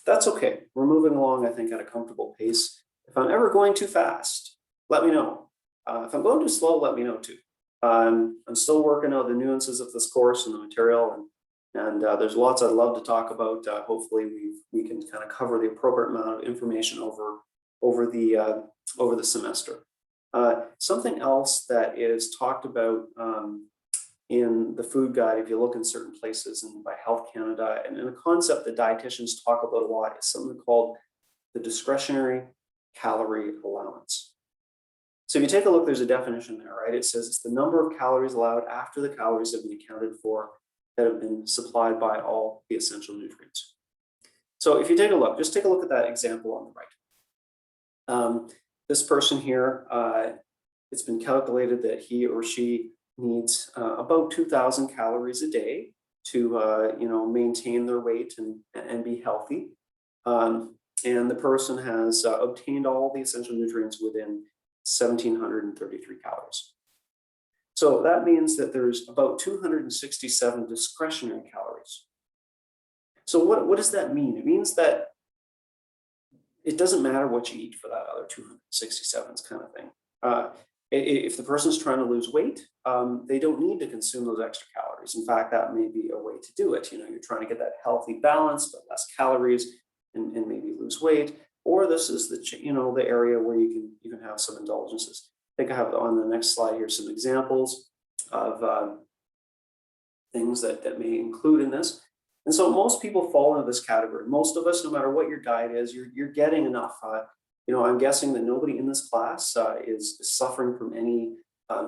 that's okay. We're moving along, I think, at a comfortable pace. If I'm ever going too fast, let me know. If I'm going too slow, let me know too. I'm still working out the nuances of this course and the material, and there's lots I'd love to talk about. Hopefully, we can kind of cover the appropriate amount of information over the semester. Something else that is talked about in the food guide, if you look in certain places and by Health Canada, and a concept that dietitians talk about a lot is something called the discretionary calorie allowance. So if you take a look, there's a definition there, right? It says it's the number of calories allowed after the calories have been accounted for that have been supplied by all the essential nutrients. So if you take a look, just take a look at that example on the right. This person here, it's been calculated that he or she needs about 2,000 calories a day to you know, maintain their weight and be healthy. And the person has obtained all the essential nutrients within 1,733 calories. So that means that there's about 267 discretionary calories. So what does that mean? It means that it doesn't matter what you eat for that other 267 kind of thing. If the person's trying to lose weight, they don't need to consume those extra calories. In fact, that may be a way to do it. You know, you're trying to get that healthy balance, but less calories, and maybe lose weight. Or this is the, you know, the area where you can even have some indulgences. I think I have on the next slide here some examples of things that may include in this. And so most people fall into this category. Most of us, no matter what your diet is, you're getting enough. You know, I'm guessing that nobody in this class is suffering from any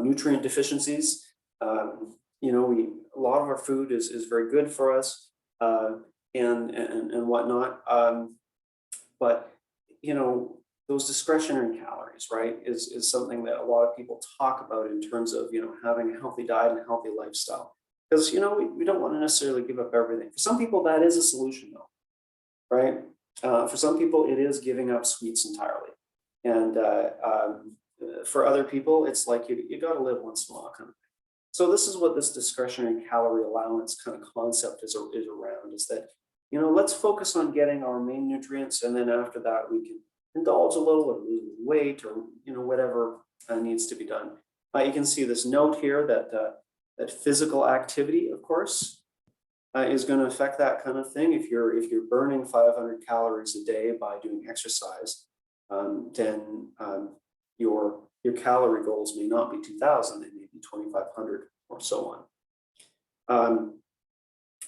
nutrient deficiencies. You know, a lot of our food is very good for us and whatnot. But you know, those discretionary calories, right, is something that a lot of people talk about in terms of, you know, having a healthy diet and a healthy lifestyle. Because, you know, we don't want to necessarily give up everything. For some people, that is a solution, though, right? For some people, it is giving up sweets entirely. And for other people, it's like you got to live once in a while, kind of thing. So this is what this discretionary calorie allowance kind of concept is around, is that, you know, let's focus on getting our main nutrients, and then after that, we can indulge a little or lose weight or, you know, whatever needs to be done. You can see this note here that physical activity, of course, is going to affect that kind of thing. If you're burning 500 calories a day by doing exercise, then your calorie goals may not be 2,000, they may be 2,500 or so on.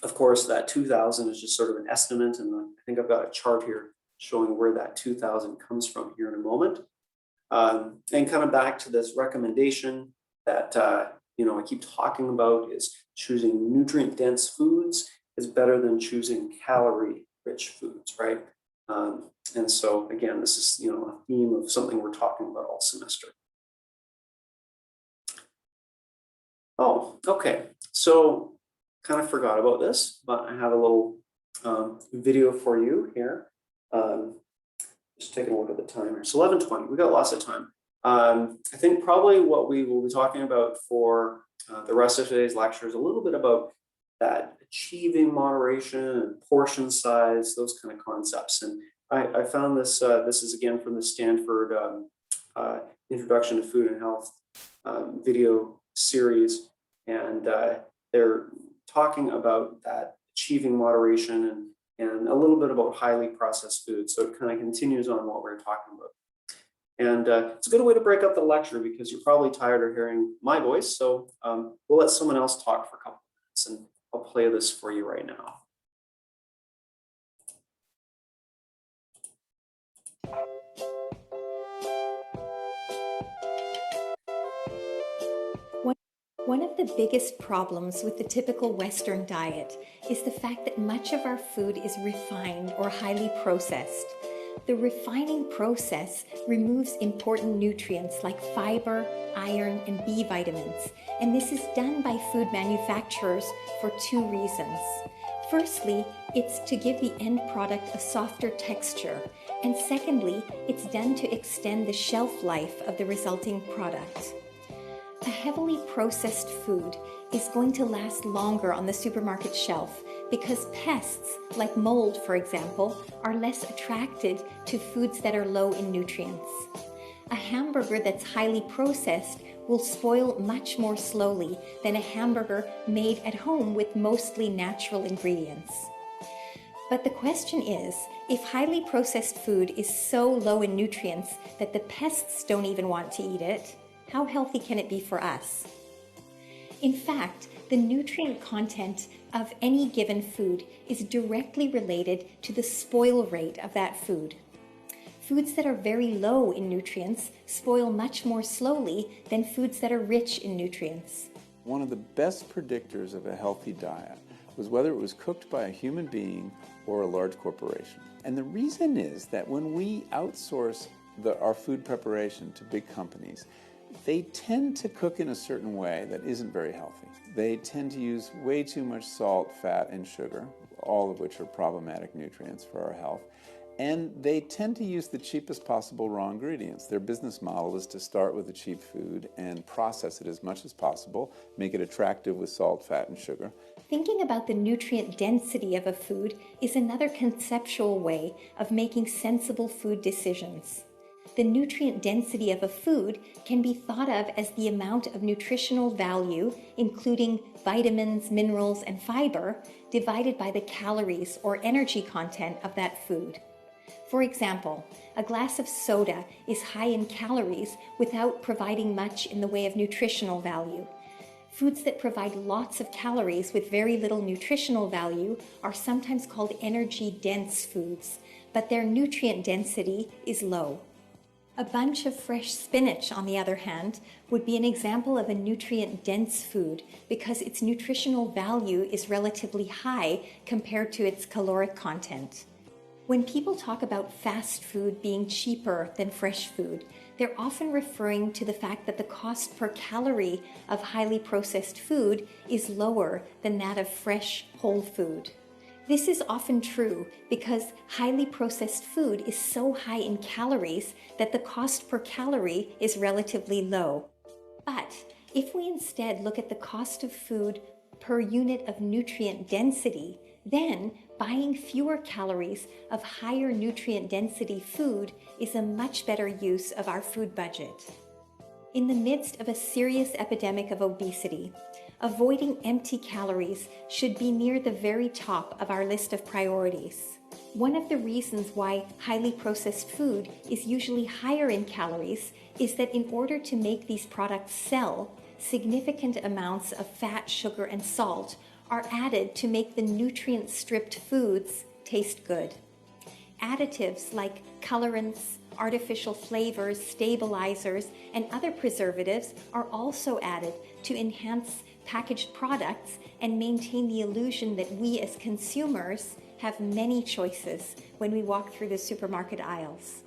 Of course, that 2,000 is just sort of an estimate, and I think I've got a chart here showing where that 2,000 comes from here in a moment. And kind of back to this recommendation that you know, I keep talking about, is choosing nutrient-dense foods is better than choosing calorie-rich foods, right? And so again, this is, you know, a theme of something we're talking about all semester. Oh, okay. So kind of forgot about this, but I have a little video for you here. Just taking a look at the timer. It's 11:20. We got lots of time. I think probably what we will be talking about for the rest of today's lecture is a little bit about that achieving moderation and portion size, those kind of concepts. And I found this, this is again from the Stanford Introduction to Food and Health video series. And they're talking about that achieving moderation and a little bit about highly processed foods. So it kind of continues on what we're talking about. And it's a good way to break up the lecture because you're probably tired of hearing my voice. So we'll let someone else talk for a couple minutes, and I'll play this for you right now. One of the biggest problems with the typical Western diet is the fact that much of our food is refined or highly processed. The refining process removes important nutrients like fiber, iron, and B vitamins, and this is done by food manufacturers for two reasons. Firstly, it's to give the end product a softer texture, and secondly, it's done to extend the shelf life of the resulting product. A heavily processed food is going to last longer on the supermarket shelf because pests, like mold for example, are less attracted to foods that are low in nutrients. A hamburger that's highly processed will spoil much more slowly than a hamburger made at home with mostly natural ingredients. But the question is, if highly processed food is so low in nutrients that the pests don't even want to eat it, how healthy can it be for us? In fact, the nutrient content of any given food is directly related to the spoil rate of that food. Foods that are very low in nutrients spoil much more slowly than foods that are rich in nutrients. One of the best predictors of a healthy diet was whether it was cooked by a human being or a large corporation. And the reason is that when we outsource our food preparation to big companies, they tend to cook in a certain way that isn't very healthy. They tend to use way too much salt, fat, and sugar, all of which are problematic nutrients for our health. And they tend to use the cheapest possible raw ingredients. Their business model is to start with the cheap food and process it as much as possible, make it attractive with salt, fat, and sugar. Thinking about the nutrient density of a food is another conceptual way of making sensible food decisions. The nutrient density of a food can be thought of as the amount of nutritional value, including vitamins, minerals, and fiber, divided by the calories or energy content of that food. For example, a glass of soda is high in calories without providing much in the way of nutritional value. Foods that provide lots of calories with very little nutritional value are sometimes called energy-dense foods, but their nutrient density is low. A bunch of fresh spinach, on the other hand, would be an example of a nutrient-dense food because its nutritional value is relatively high compared to its caloric content. When people talk about fast food being cheaper than fresh food, they're often referring to the fact that the cost per calorie of highly processed food is lower than that of fresh, whole food. This is often true because highly processed food is so high in calories that the cost per calorie is relatively low. But if we instead look at the cost of food per unit of nutrient density, then buying fewer calories of higher nutrient density food is a much better use of our food budget. In the midst of a serious epidemic of obesity, avoiding empty calories should be near the very top of our list of priorities. One of the reasons why highly processed food is usually higher in calories is that in order to make these products sell, significant amounts of fat, sugar, and salt are added to make the nutrient-stripped foods taste good. Additives like colorants, artificial flavors, stabilizers, and other preservatives are also added to enhance packaged products and maintain the illusion that we as consumers have many choices when we walk through the supermarket aisles.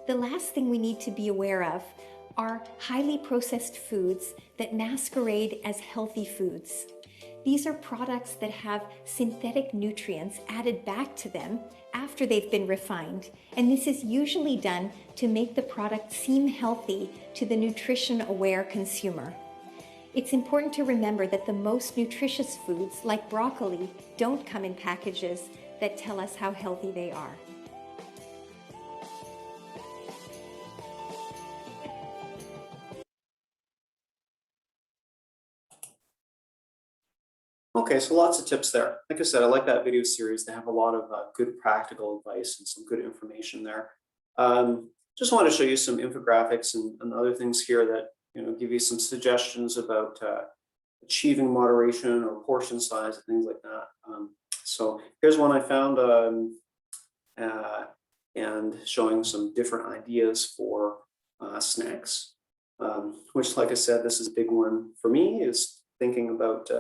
The last thing we need to be aware of are highly processed foods that masquerade as healthy foods. These are products that have synthetic nutrients added back to them after they've been refined, and this is usually done to make the product seem healthy to the nutrition-aware consumer. It's important to remember that the most nutritious foods, like broccoli, don't come in packages that tell us how healthy they are. Okay, so lots of tips there. Like I said, I like that video series. They have a lot of good practical advice and some good information there. just want to show you some infographics and other things here that, give you some suggestions about achieving moderation or portion size and things like that. So here's one I found, and showing some different ideas for snacks, which, like I said, this is a big one for me, is thinking about,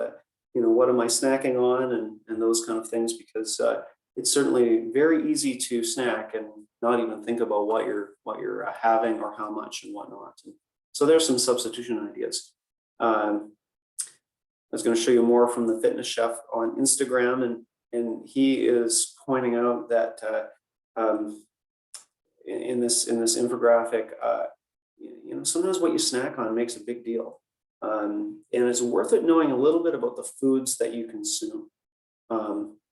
what am I snacking on and those kind of things, because it's certainly very easy to snack and not even think about what you're having or how much and whatnot. And so there's some substitution ideas. I was going to show you more from the fitness chef on Instagram, and he is pointing out that in this infographic, sometimes what you snack on makes a big deal, and it's worth it knowing a little bit about the foods that you consume.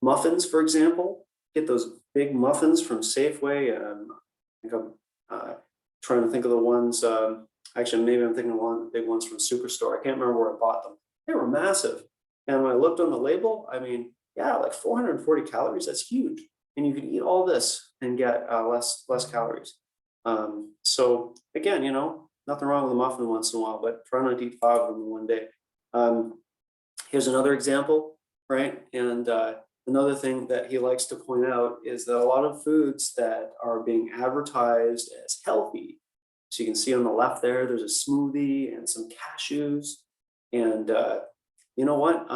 Muffins, for example, get those big muffins from Safeway. I think I'm trying to think of the ones. Actually, maybe I'm thinking of one of the big ones from Superstore. I can't remember where I bought them. They were massive, and when I looked on the label, I mean, yeah, like 440 calories. That's huge, and you can eat all this and get less calories. So again, nothing wrong with a muffin once in a while, but try not to eat 5 of them in one day. Here's another example, right? And another thing that he likes to point out is that a lot of foods that are being advertised as healthy, so you can see on the left there's a smoothie and some cashews, and you know what?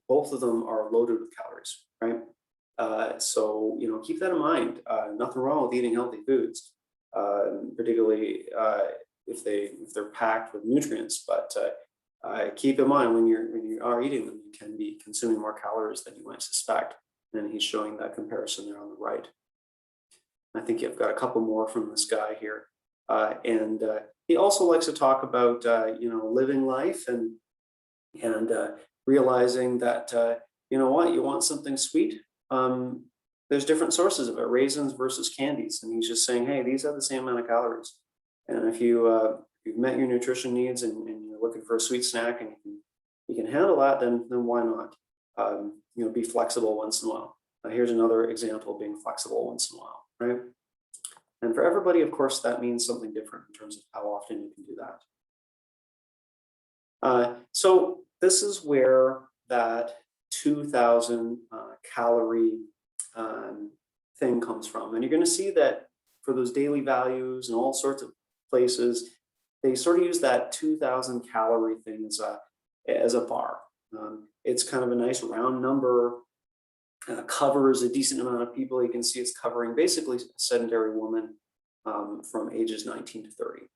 Both of them are loaded with calories, right? So keep that in mind. Nothing wrong with eating healthy foods, particularly if they're packed with nutrients. But keep in mind when you are eating them, you can be consuming more calories than you might suspect. And he's showing that comparison there on the right. I think you've got a couple more from this guy here, and he also likes to talk about living life and realizing that you want something sweet. There's different sources of it, raisins versus candies, and he's just saying, hey, these have the same amount of calories. And if you've met your nutrition needs and you're looking for a sweet snack and you can handle that, then why not? Be flexible once in a while. Here's another example of being flexible once in a while, right? And for everybody, of course, that means something different in terms of how often you can do that. So this is where that 2,000 calorie thing comes from. And you're going to see that for those daily values and all sorts of places, they sort of use that 2,000 calorie thing as a bar. It's kind of a nice round number, covers a decent amount of people. You can see it's covering basically a sedentary woman from ages 19 to 30.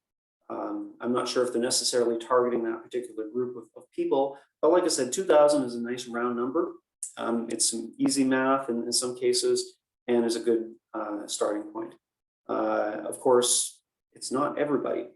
I'm not sure if they're necessarily targeting that particular group of people, but like I said, 2,000 is a nice round number. It's some easy math in some cases, and is a good starting point. Of course, it's not everybody.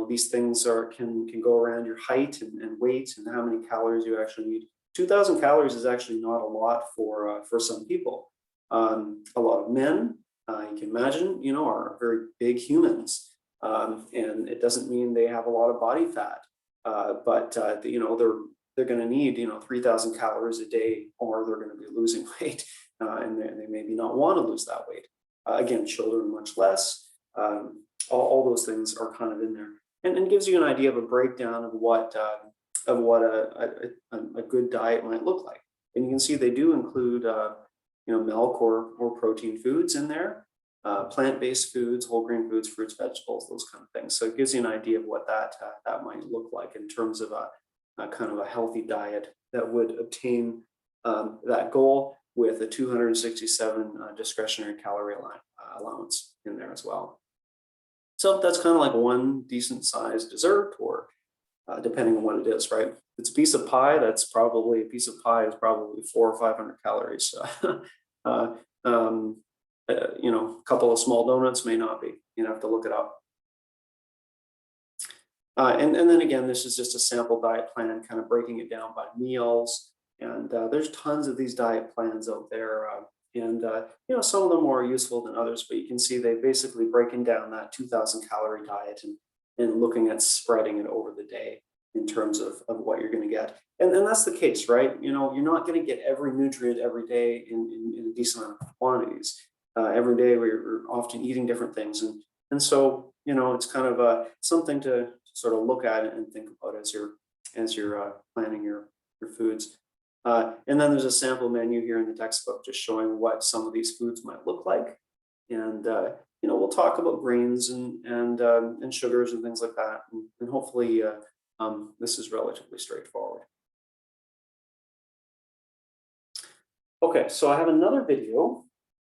These things can go around your height and weight and how many calories you actually need. 2,000 calories is actually not a lot for some people. A lot of men, you can imagine, are very big humans. And it doesn't mean they have a lot of body fat, but they're going to need 3,000 calories a day, or they're going to be losing weight, and they maybe not want to lose that weight. Again, children much less. All those things are kind of in there, and gives you an idea of a breakdown of what a good diet might look like. And you can see they do include milk or protein foods in there. Plant-based foods, whole grain foods, fruits, vegetables, those kind of things. So it gives you an idea of what that might look like in terms of a kind of a healthy diet that would obtain that goal with a 267 discretionary calorie allowance in there as well. So that's kind of like one decent sized dessert, or depending on what it is, right? If it's a piece of pie, a piece of pie is probably 400 or 500 calories. A couple of small donuts may not be. You have to look it up. And then again, this is just a sample diet plan, kind of breaking it down by meals. And there's tons of these diet plans out there. Some of them more useful than others, but you can see they basically breaking down that 2,000 calorie diet and looking at spreading it over the day in terms of what you're going to get. And that's the case, right? You're not going to get every nutrient every day in a decent amount of quantities. Every day we're often eating different things, and And so, it's kind of something to sort of look at and think about as you're planning your foods. And then there's a sample menu here in the textbook just showing what some of these foods might look like. And we'll talk about grains and sugars and things like that. And hopefully this is relatively straightforward. Okay, so I have another video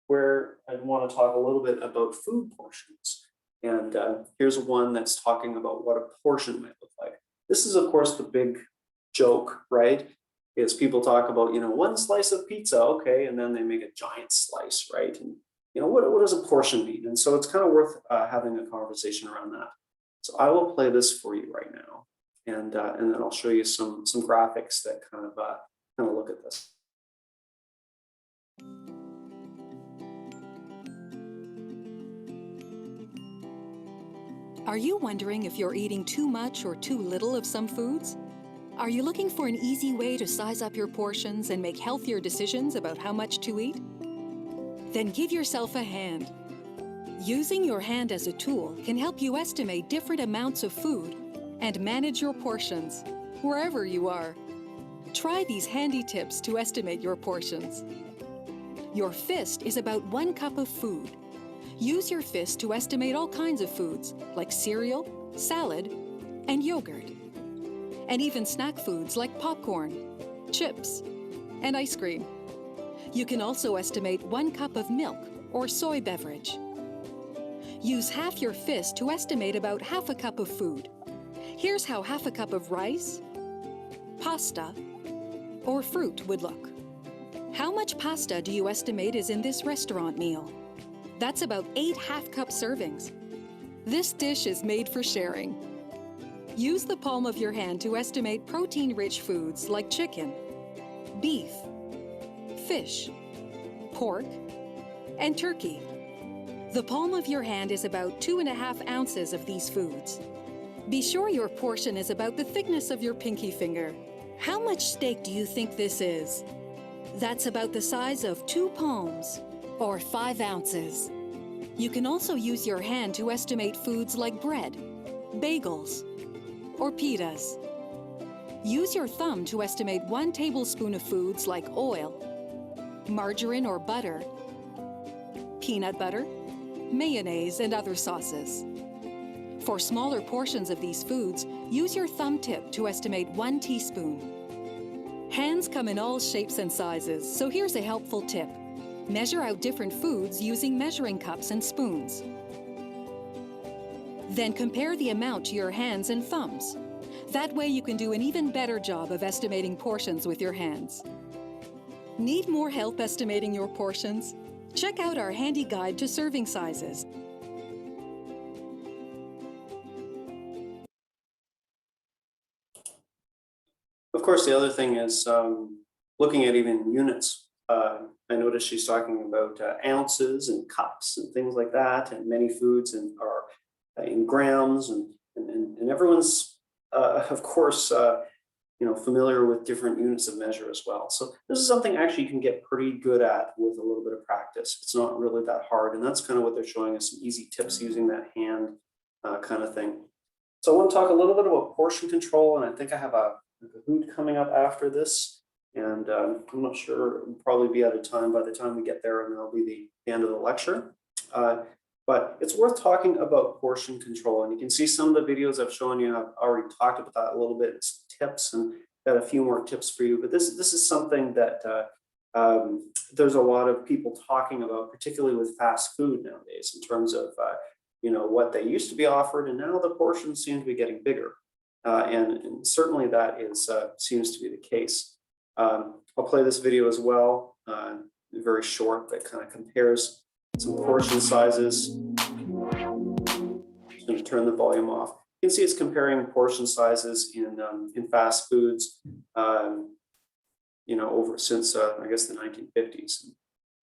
where I want to talk a little bit about food portions. And here's one that's talking about what a portion might look like. This is, of course, the big joke, right? Is people talk about, one slice of pizza, okay, and then they make a giant slice, right? And, what does a portion mean? And so it's kind of worth having a conversation around that. So I will play this for you right now. And then I'll show you some graphics that kind of look at this. Are you wondering if you're eating too much or too little of some foods? Are you looking for an easy way to size up your portions and make healthier decisions about how much to eat? Then give yourself a hand. Using your hand as a tool can help you estimate different amounts of food and manage your portions, wherever you are. Try these handy tips to estimate your portions. Your fist is about 1 cup of food. Use your fist to estimate all kinds of foods, like cereal, salad, and yogurt. And even snack foods like popcorn, chips, and ice cream. You can also estimate 1 cup of milk or soy beverage. Use half your fist to estimate about half a cup of food. Here's how half a cup of rice, pasta, or fruit would look. How much pasta do you estimate is in this restaurant meal? That's about 8 half-cup servings. This dish is made for sharing. Use the palm of your hand to estimate protein-rich foods like chicken, beef, fish, pork, and turkey. The palm of your hand is about 2.5 ounces of these foods. Be sure your portion is about the thickness of your pinky finger. How much steak do you think this is? That's about the size of 2 palms, or 5 ounces. You can also use your hand to estimate foods like bread, bagels, or pitas. Use your thumb to estimate 1 tablespoon of foods like oil, margarine or butter, peanut butter, mayonnaise, and other sauces. For smaller portions of these foods, use your thumb tip to estimate 1 teaspoon. Hands come in all shapes and sizes, so here's a helpful tip. Measure out different foods using measuring cups and spoons. Then compare the amount to your hands and thumbs. That way you can do an even better job of estimating portions with your hands. Need more help estimating your portions? Check out our handy guide to serving sizes. Of course, the other thing is looking at even units. I noticed she's talking about ounces and cups and things like that, and many foods are in grams, and everyone's of course familiar with different units of measure as well. So this is something actually you can get pretty good at with a little bit of practice. It's not really that hard, and that's kind of what they're showing us, some easy tips using that hand kind of thing. So I want to talk a little bit about portion control, and I think I have a hoot coming up after this. And I'm not sure, we'll probably be out of time by the time we get there, and that'll be the end of the lecture. But it's worth talking about portion control. And you can see some of the videos I've shown you, I've already talked about that a little bit, some tips, and got a few more tips for you. But this is something that there's a lot of people talking about, particularly with fast food nowadays, in terms of what they used to be offered, and now the portions seem to be getting bigger. And certainly that is seems to be the case. I'll play this video as well, very short, that kind of compares some portion sizes. I'm going to turn the volume off. You can see it's comparing portion sizes in fast foods, over since I guess the 1950s.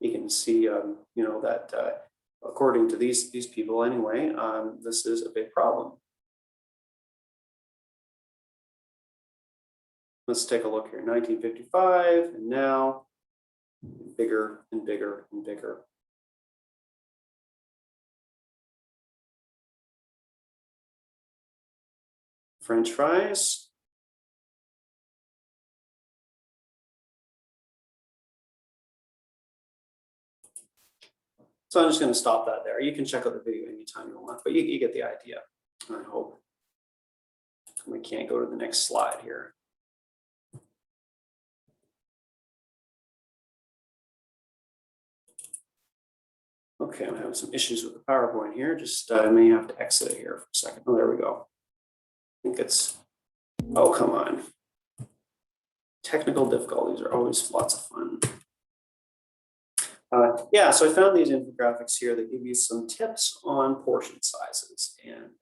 You can see, that according to these people anyway, this is a big problem. Let's take a look here, 1955, and now bigger and bigger and bigger. French fries. So I'm just going to stop that there. You can check out the video anytime you want, but you get the idea, I hope. We can't go to the next slide here. Okay, I'm having some issues with the PowerPoint here. Just I may have to exit it here for a second. Oh, there we go. I think it's, oh, come on. Technical difficulties are always lots of fun. Yeah, so I found these infographics here that give you some tips on portion sizes. And,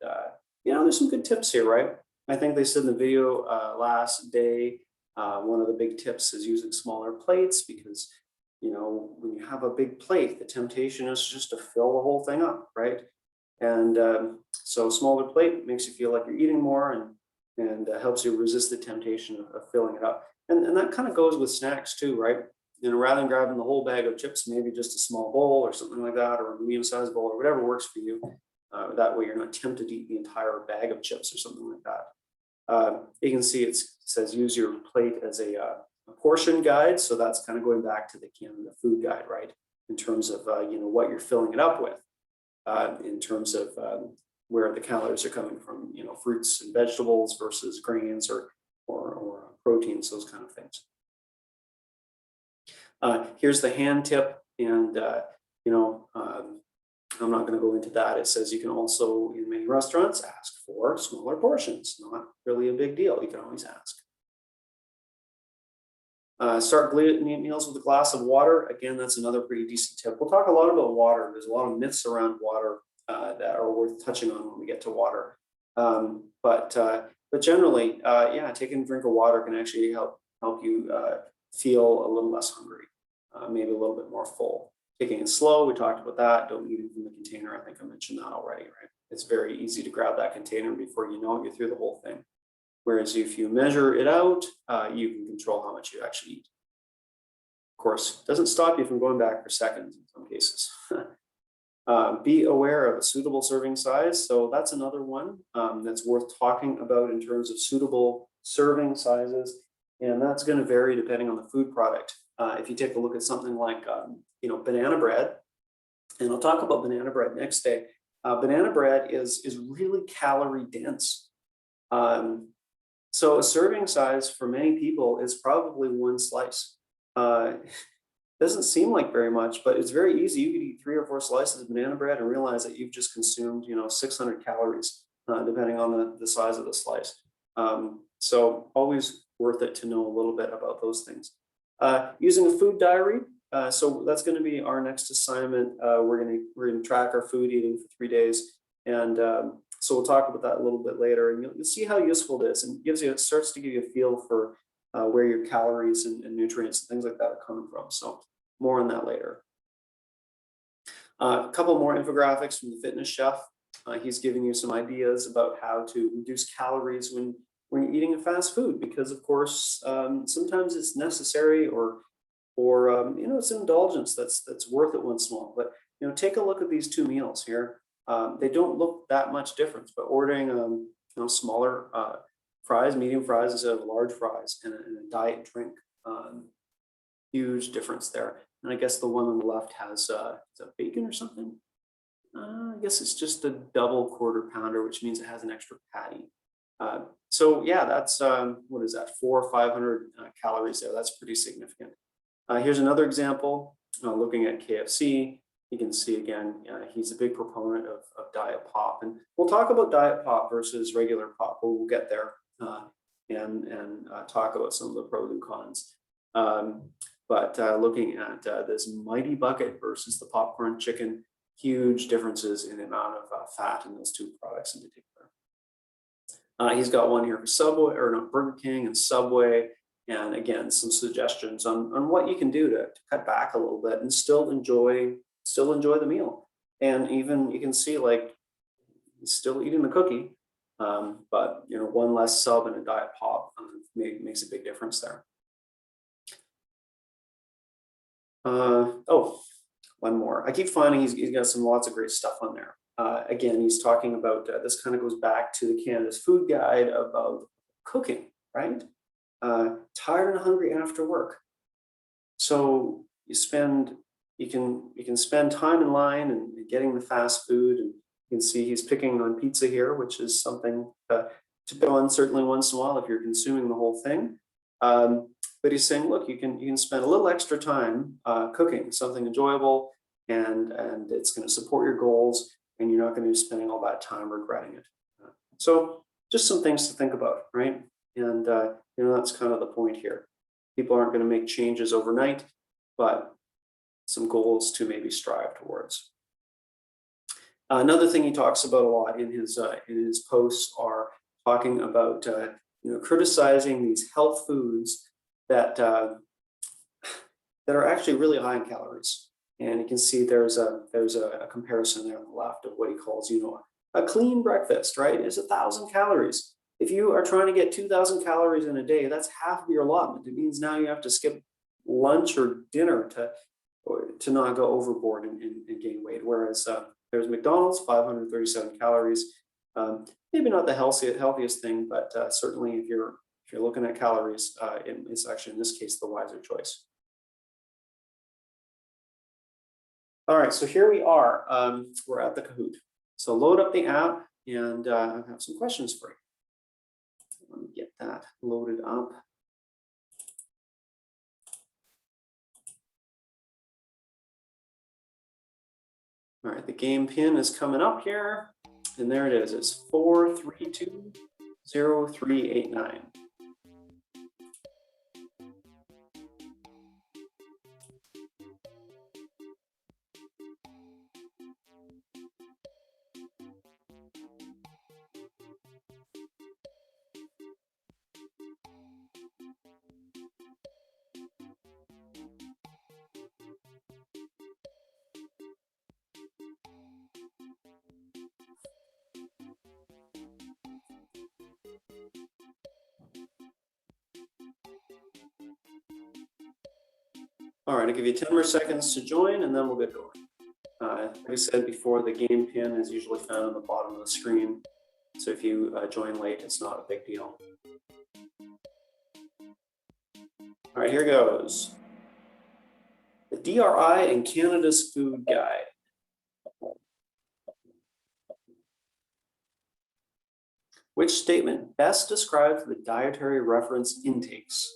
you know, there's some good tips here, right? I think they said in the video last day, one of the big tips is using smaller plates because, you know, when you have a big plate, the temptation is just to fill the whole thing up, right? And so a smaller plate makes you feel like you're eating more and helps you resist the temptation of filling it up. And that kind of goes with snacks too, right? You know, rather than grabbing the whole bag of chips, maybe just a small bowl or something like that, or a medium-sized bowl or whatever works for you. That way you're not tempted to eat the entire bag of chips or something like that. You can see it says use your plate as a portion guide. So that's kind of going back to the Canada Food Guide, right? In terms of, you know, what you're filling it up with, in terms of where the calories are coming from, you know, fruits and vegetables versus grains or proteins, those kind of things. Here's the hand tip, and you know, I'm not going to go into that. It says you can also, in many restaurants, ask for smaller portions. Not really a big deal. You can always ask. Start meals with a glass of water. Again, that's another pretty decent tip. We'll talk a lot about water. There's a lot of myths around water that are worth touching on when we get to water. But generally, yeah, taking a drink of water can actually help you feel a little less hungry, maybe a little bit more full. Taking it slow, we talked about that. Don't eat it from the container. I think I mentioned that already, right? It's very easy to grab that container before you know it, you're through the whole thing. Whereas if you measure it out, you can control how much you actually eat. Of course, it doesn't stop you from going back for seconds in some cases. Be aware of a suitable serving size. So that's another one that's worth talking about in terms of suitable serving sizes. And that's going to vary depending on the food product. If you take a look at something like, you know, banana bread, and I'll talk about banana bread next day. Banana bread is really calorie dense. So a serving size for many people is probably one slice. Doesn't seem like very much, but it's very easy. You could eat 3 or 4 slices of banana bread and realize that you've just consumed, you know, 600 calories, depending on the size of the slice. So always worth it to know a little bit about those things. Using a food diary. So that's going to be our next assignment. We're going to track our food eating for 3 days. And so we'll talk about that a little bit later, and you'll see how useful it is, and it starts to give you a feel for where your calories and nutrients and things like that are coming from. So more on that later. A couple more infographics from the fitness chef. He's giving you some ideas about how to reduce calories when you're eating a fast food, because of course sometimes it's necessary or you know, it's an indulgence that's worth it once in a while. But you know, take a look at these 2 meals here. They don't look that much different, but ordering you know, smaller fries, medium fries instead of large fries, and a diet drink, huge difference there. And I guess the one on the left has is that bacon or something? I guess it's just a double quarter pounder, which means it has an extra patty. So yeah, that's what is that, 400 or 500 calories there. That's pretty significant. Here's another example, looking at KFC. You can see again, he's a big proponent of diet pop, and we'll talk about diet pop versus regular pop. We'll get there and talk about some of the pros and cons. But looking at this mighty bucket versus the popcorn chicken, huge differences in the amount of fat in those 2 products in particular. He's got one here for Subway, or not, Burger King and Subway. And again, some suggestions on what you can do to cut back a little bit and still enjoy the meal. And even you can see, like, he's still eating the cookie, but you know, one less sub and a diet pop makes a big difference there. Oh, one more. I keep finding he's got lots of great stuff on there. Again, he's talking about, this kind of goes back to the Canada's Food Guide about cooking, right? Tired and hungry after work. So you can spend time in line and getting the fast food, and you can see he's picking on pizza here, which is something to put on certainly once in a while if you're consuming the whole thing. But he's saying, look, you can spend a little extra time cooking something enjoyable, and it's going to support your goals, and you're not going to be spending all that time regretting it. So just some things to think about, right? And that's kind of the point here. People aren't going to make changes overnight, but some goals to maybe strive towards. Another thing he talks about a lot in his posts are talking about criticizing these health foods that are actually really high in calories. And you can see there's a comparison there on the left of what he calls a clean breakfast, right? Is 1,000 calories. If you are trying to get 2,000 calories in a day, that's half of your allotment. It means now you have to skip lunch or dinner to not go overboard and gain weight. Whereas there's McDonald's, 537 calories. Maybe not the healthiest thing, but certainly if you're looking at calories, it's actually in this case the wiser choice. All right, so here we are. We're at the Kahoot. So load up the app, and I have some questions for you. Let me get that loaded up. All right, the game pin is coming up here, and there it is. It's 4320389. All right, I'll give you 10 more seconds to join, and then we'll get going. Like I said before, the game pin is usually found on the bottom of the screen. So if you join late, it's not a big deal. All right, here goes. The DRI and Canada's Food Guide. Which statement best describes the dietary reference intakes?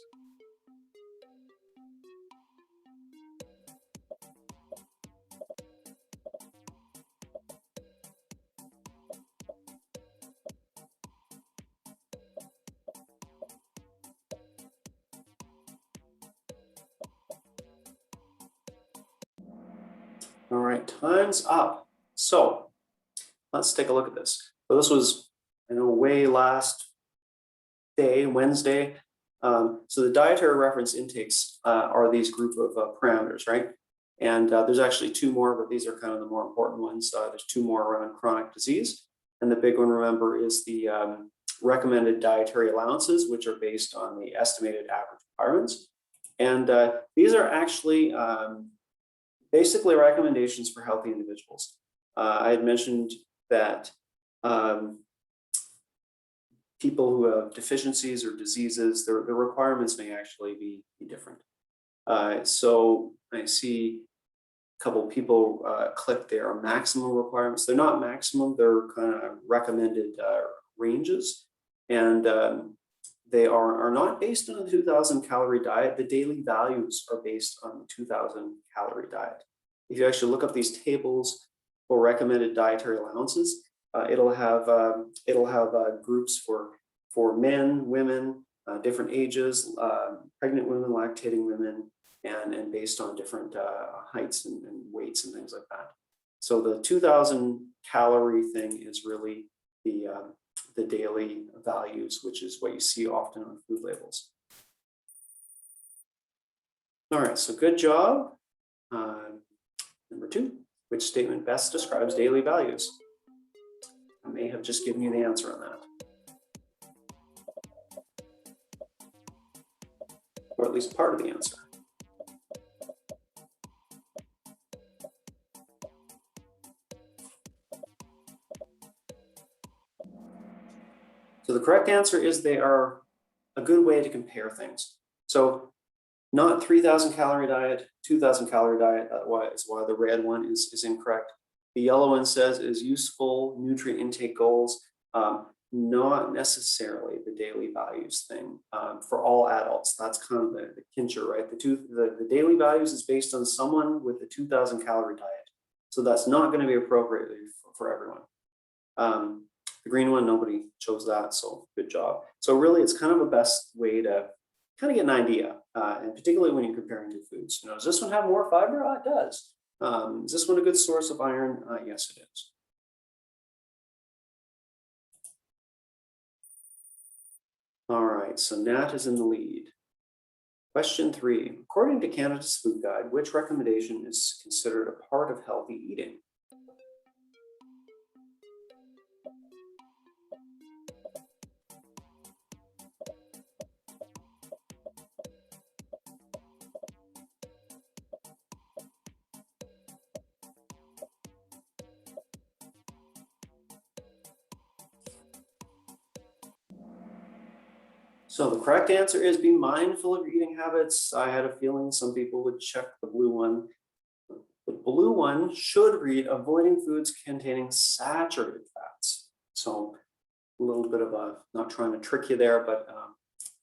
All right, time's up. So let's take a look at this. So this was, way last day, Wednesday. So the dietary reference intakes are these group of parameters, right? And there's actually two more, but these are kind of the more important ones. There's two more around chronic disease. And the big one, remember, is the recommended dietary allowances, which are based on the estimated average requirements. And these are actually basically recommendations for healthy individuals. I had mentioned that people who have deficiencies or diseases, their requirements may actually be different. So I see a couple of people click their maximum requirements. They're not maximum, they're kind of recommended ranges. And they are not based on a 2,000 calorie diet. The daily values are based on the 2,000 calorie diet. If you actually look up these tables for recommended dietary allowances, it'll have groups for men, women, different ages, pregnant women, lactating women, and based on different heights and weights and things like that. So the 2,000 calorie thing is really the daily values, which is what you see often on food labels. All right, so good job. Number 2, which statement best describes daily values? I may have just given you the answer on that. Or at least part of the answer. So the correct answer is they are a good way to compare things. So not 3,000 calorie diet, 2,000 calorie diet, is why the red one is incorrect. The yellow one says is useful nutrient intake goals, not necessarily the daily values thing for all adults. That's kind of the clincher, right? The daily values is based on someone with a 2,000 calorie diet. So that's not going to be appropriate for everyone. The green one, nobody chose that, so good job. So really, it's kind of a best way to kind of get an idea, and particularly when you're comparing two foods. You know, does this one have more fiber? It does. Is this one a good source of iron? Yes, it is. All right, so Nat is in the lead. Question 3. According to Canada's Food Guide, which recommendation is considered a part of healthy eating? So the correct answer is be mindful of your eating habits. I had a feeling some people would check the blue one. The blue one should read avoiding foods containing saturated fats. So a little bit of a, not trying to trick you there, but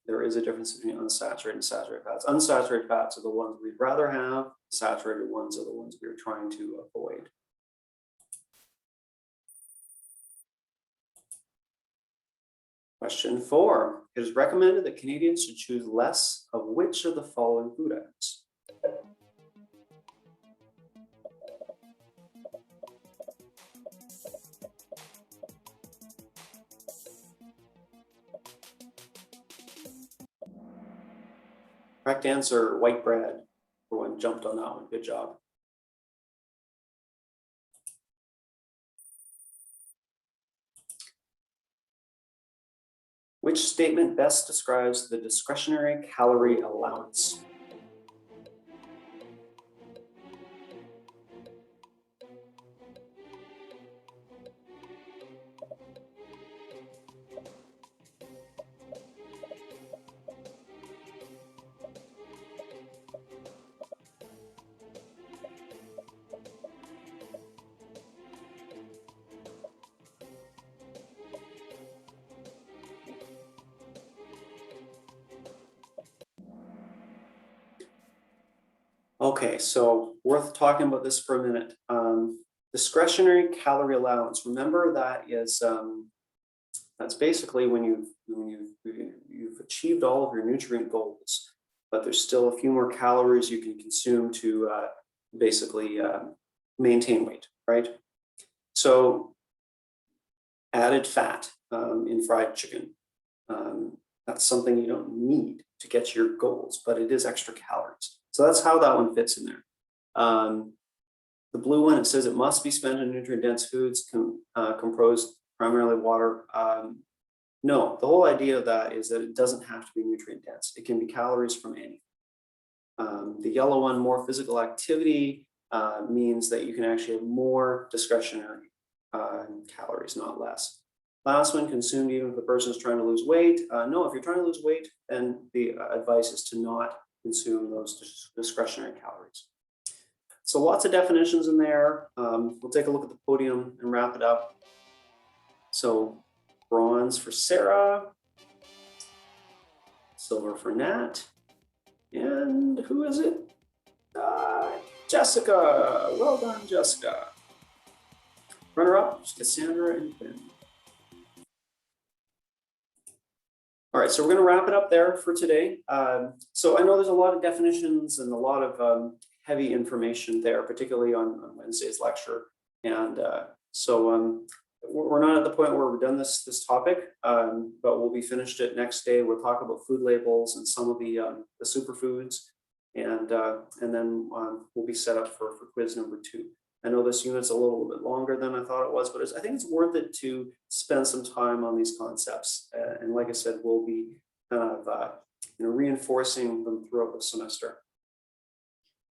there is a difference between unsaturated and saturated fats. Unsaturated fats are the ones we'd rather have. Saturated ones are the ones we're trying to avoid. Question 4. It is recommended that Canadians should choose less of which of the following food items? Correct answer, white bread. Everyone jumped on that one. Good job. Which statement best describes the discretionary calorie allowance? Okay, so worth talking about this for a minute. Discretionary calorie allowance. Remember that is that's basically when you've achieved all of your nutrient goals, but there's still a few more calories you can consume to basically maintain weight, right? So added fat in fried chicken. That's something you don't need to get your goals, but it is extra calories. So that's how that one fits in there. The blue one, it says it must be spent on nutrient-dense foods composed primarily water. No, the whole idea of that is that it doesn't have to be nutrient-dense. It can be calories from anything. The yellow one, more physical activity, means that you can actually have more discretionary calories, not less. Last one, consumed even if the person is trying to lose weight. No, if you're trying to lose weight, then the advice is to not consume those discretionary calories. So lots of definitions in there. We'll take a look at the podium and wrap it up. So bronze for Sarah, silver for Nat, and who is it? Jessica. Well done, Jessica. Runner-up, Cassandra and Finn. All right, so we're going to wrap it up there for today. So I know there's a lot of definitions and a lot of heavy information there, particularly on Wednesday's lecture. And so we're not at the point where we're done this topic, but we'll be finished it next day. We'll talk about food labels and some of the superfoods, and then we'll be set up for quiz number 2. I know this unit's a little bit longer than I thought it was, but I think it's worth it to spend some time on these concepts. And like I said, we'll be kind of reinforcing them throughout the semester.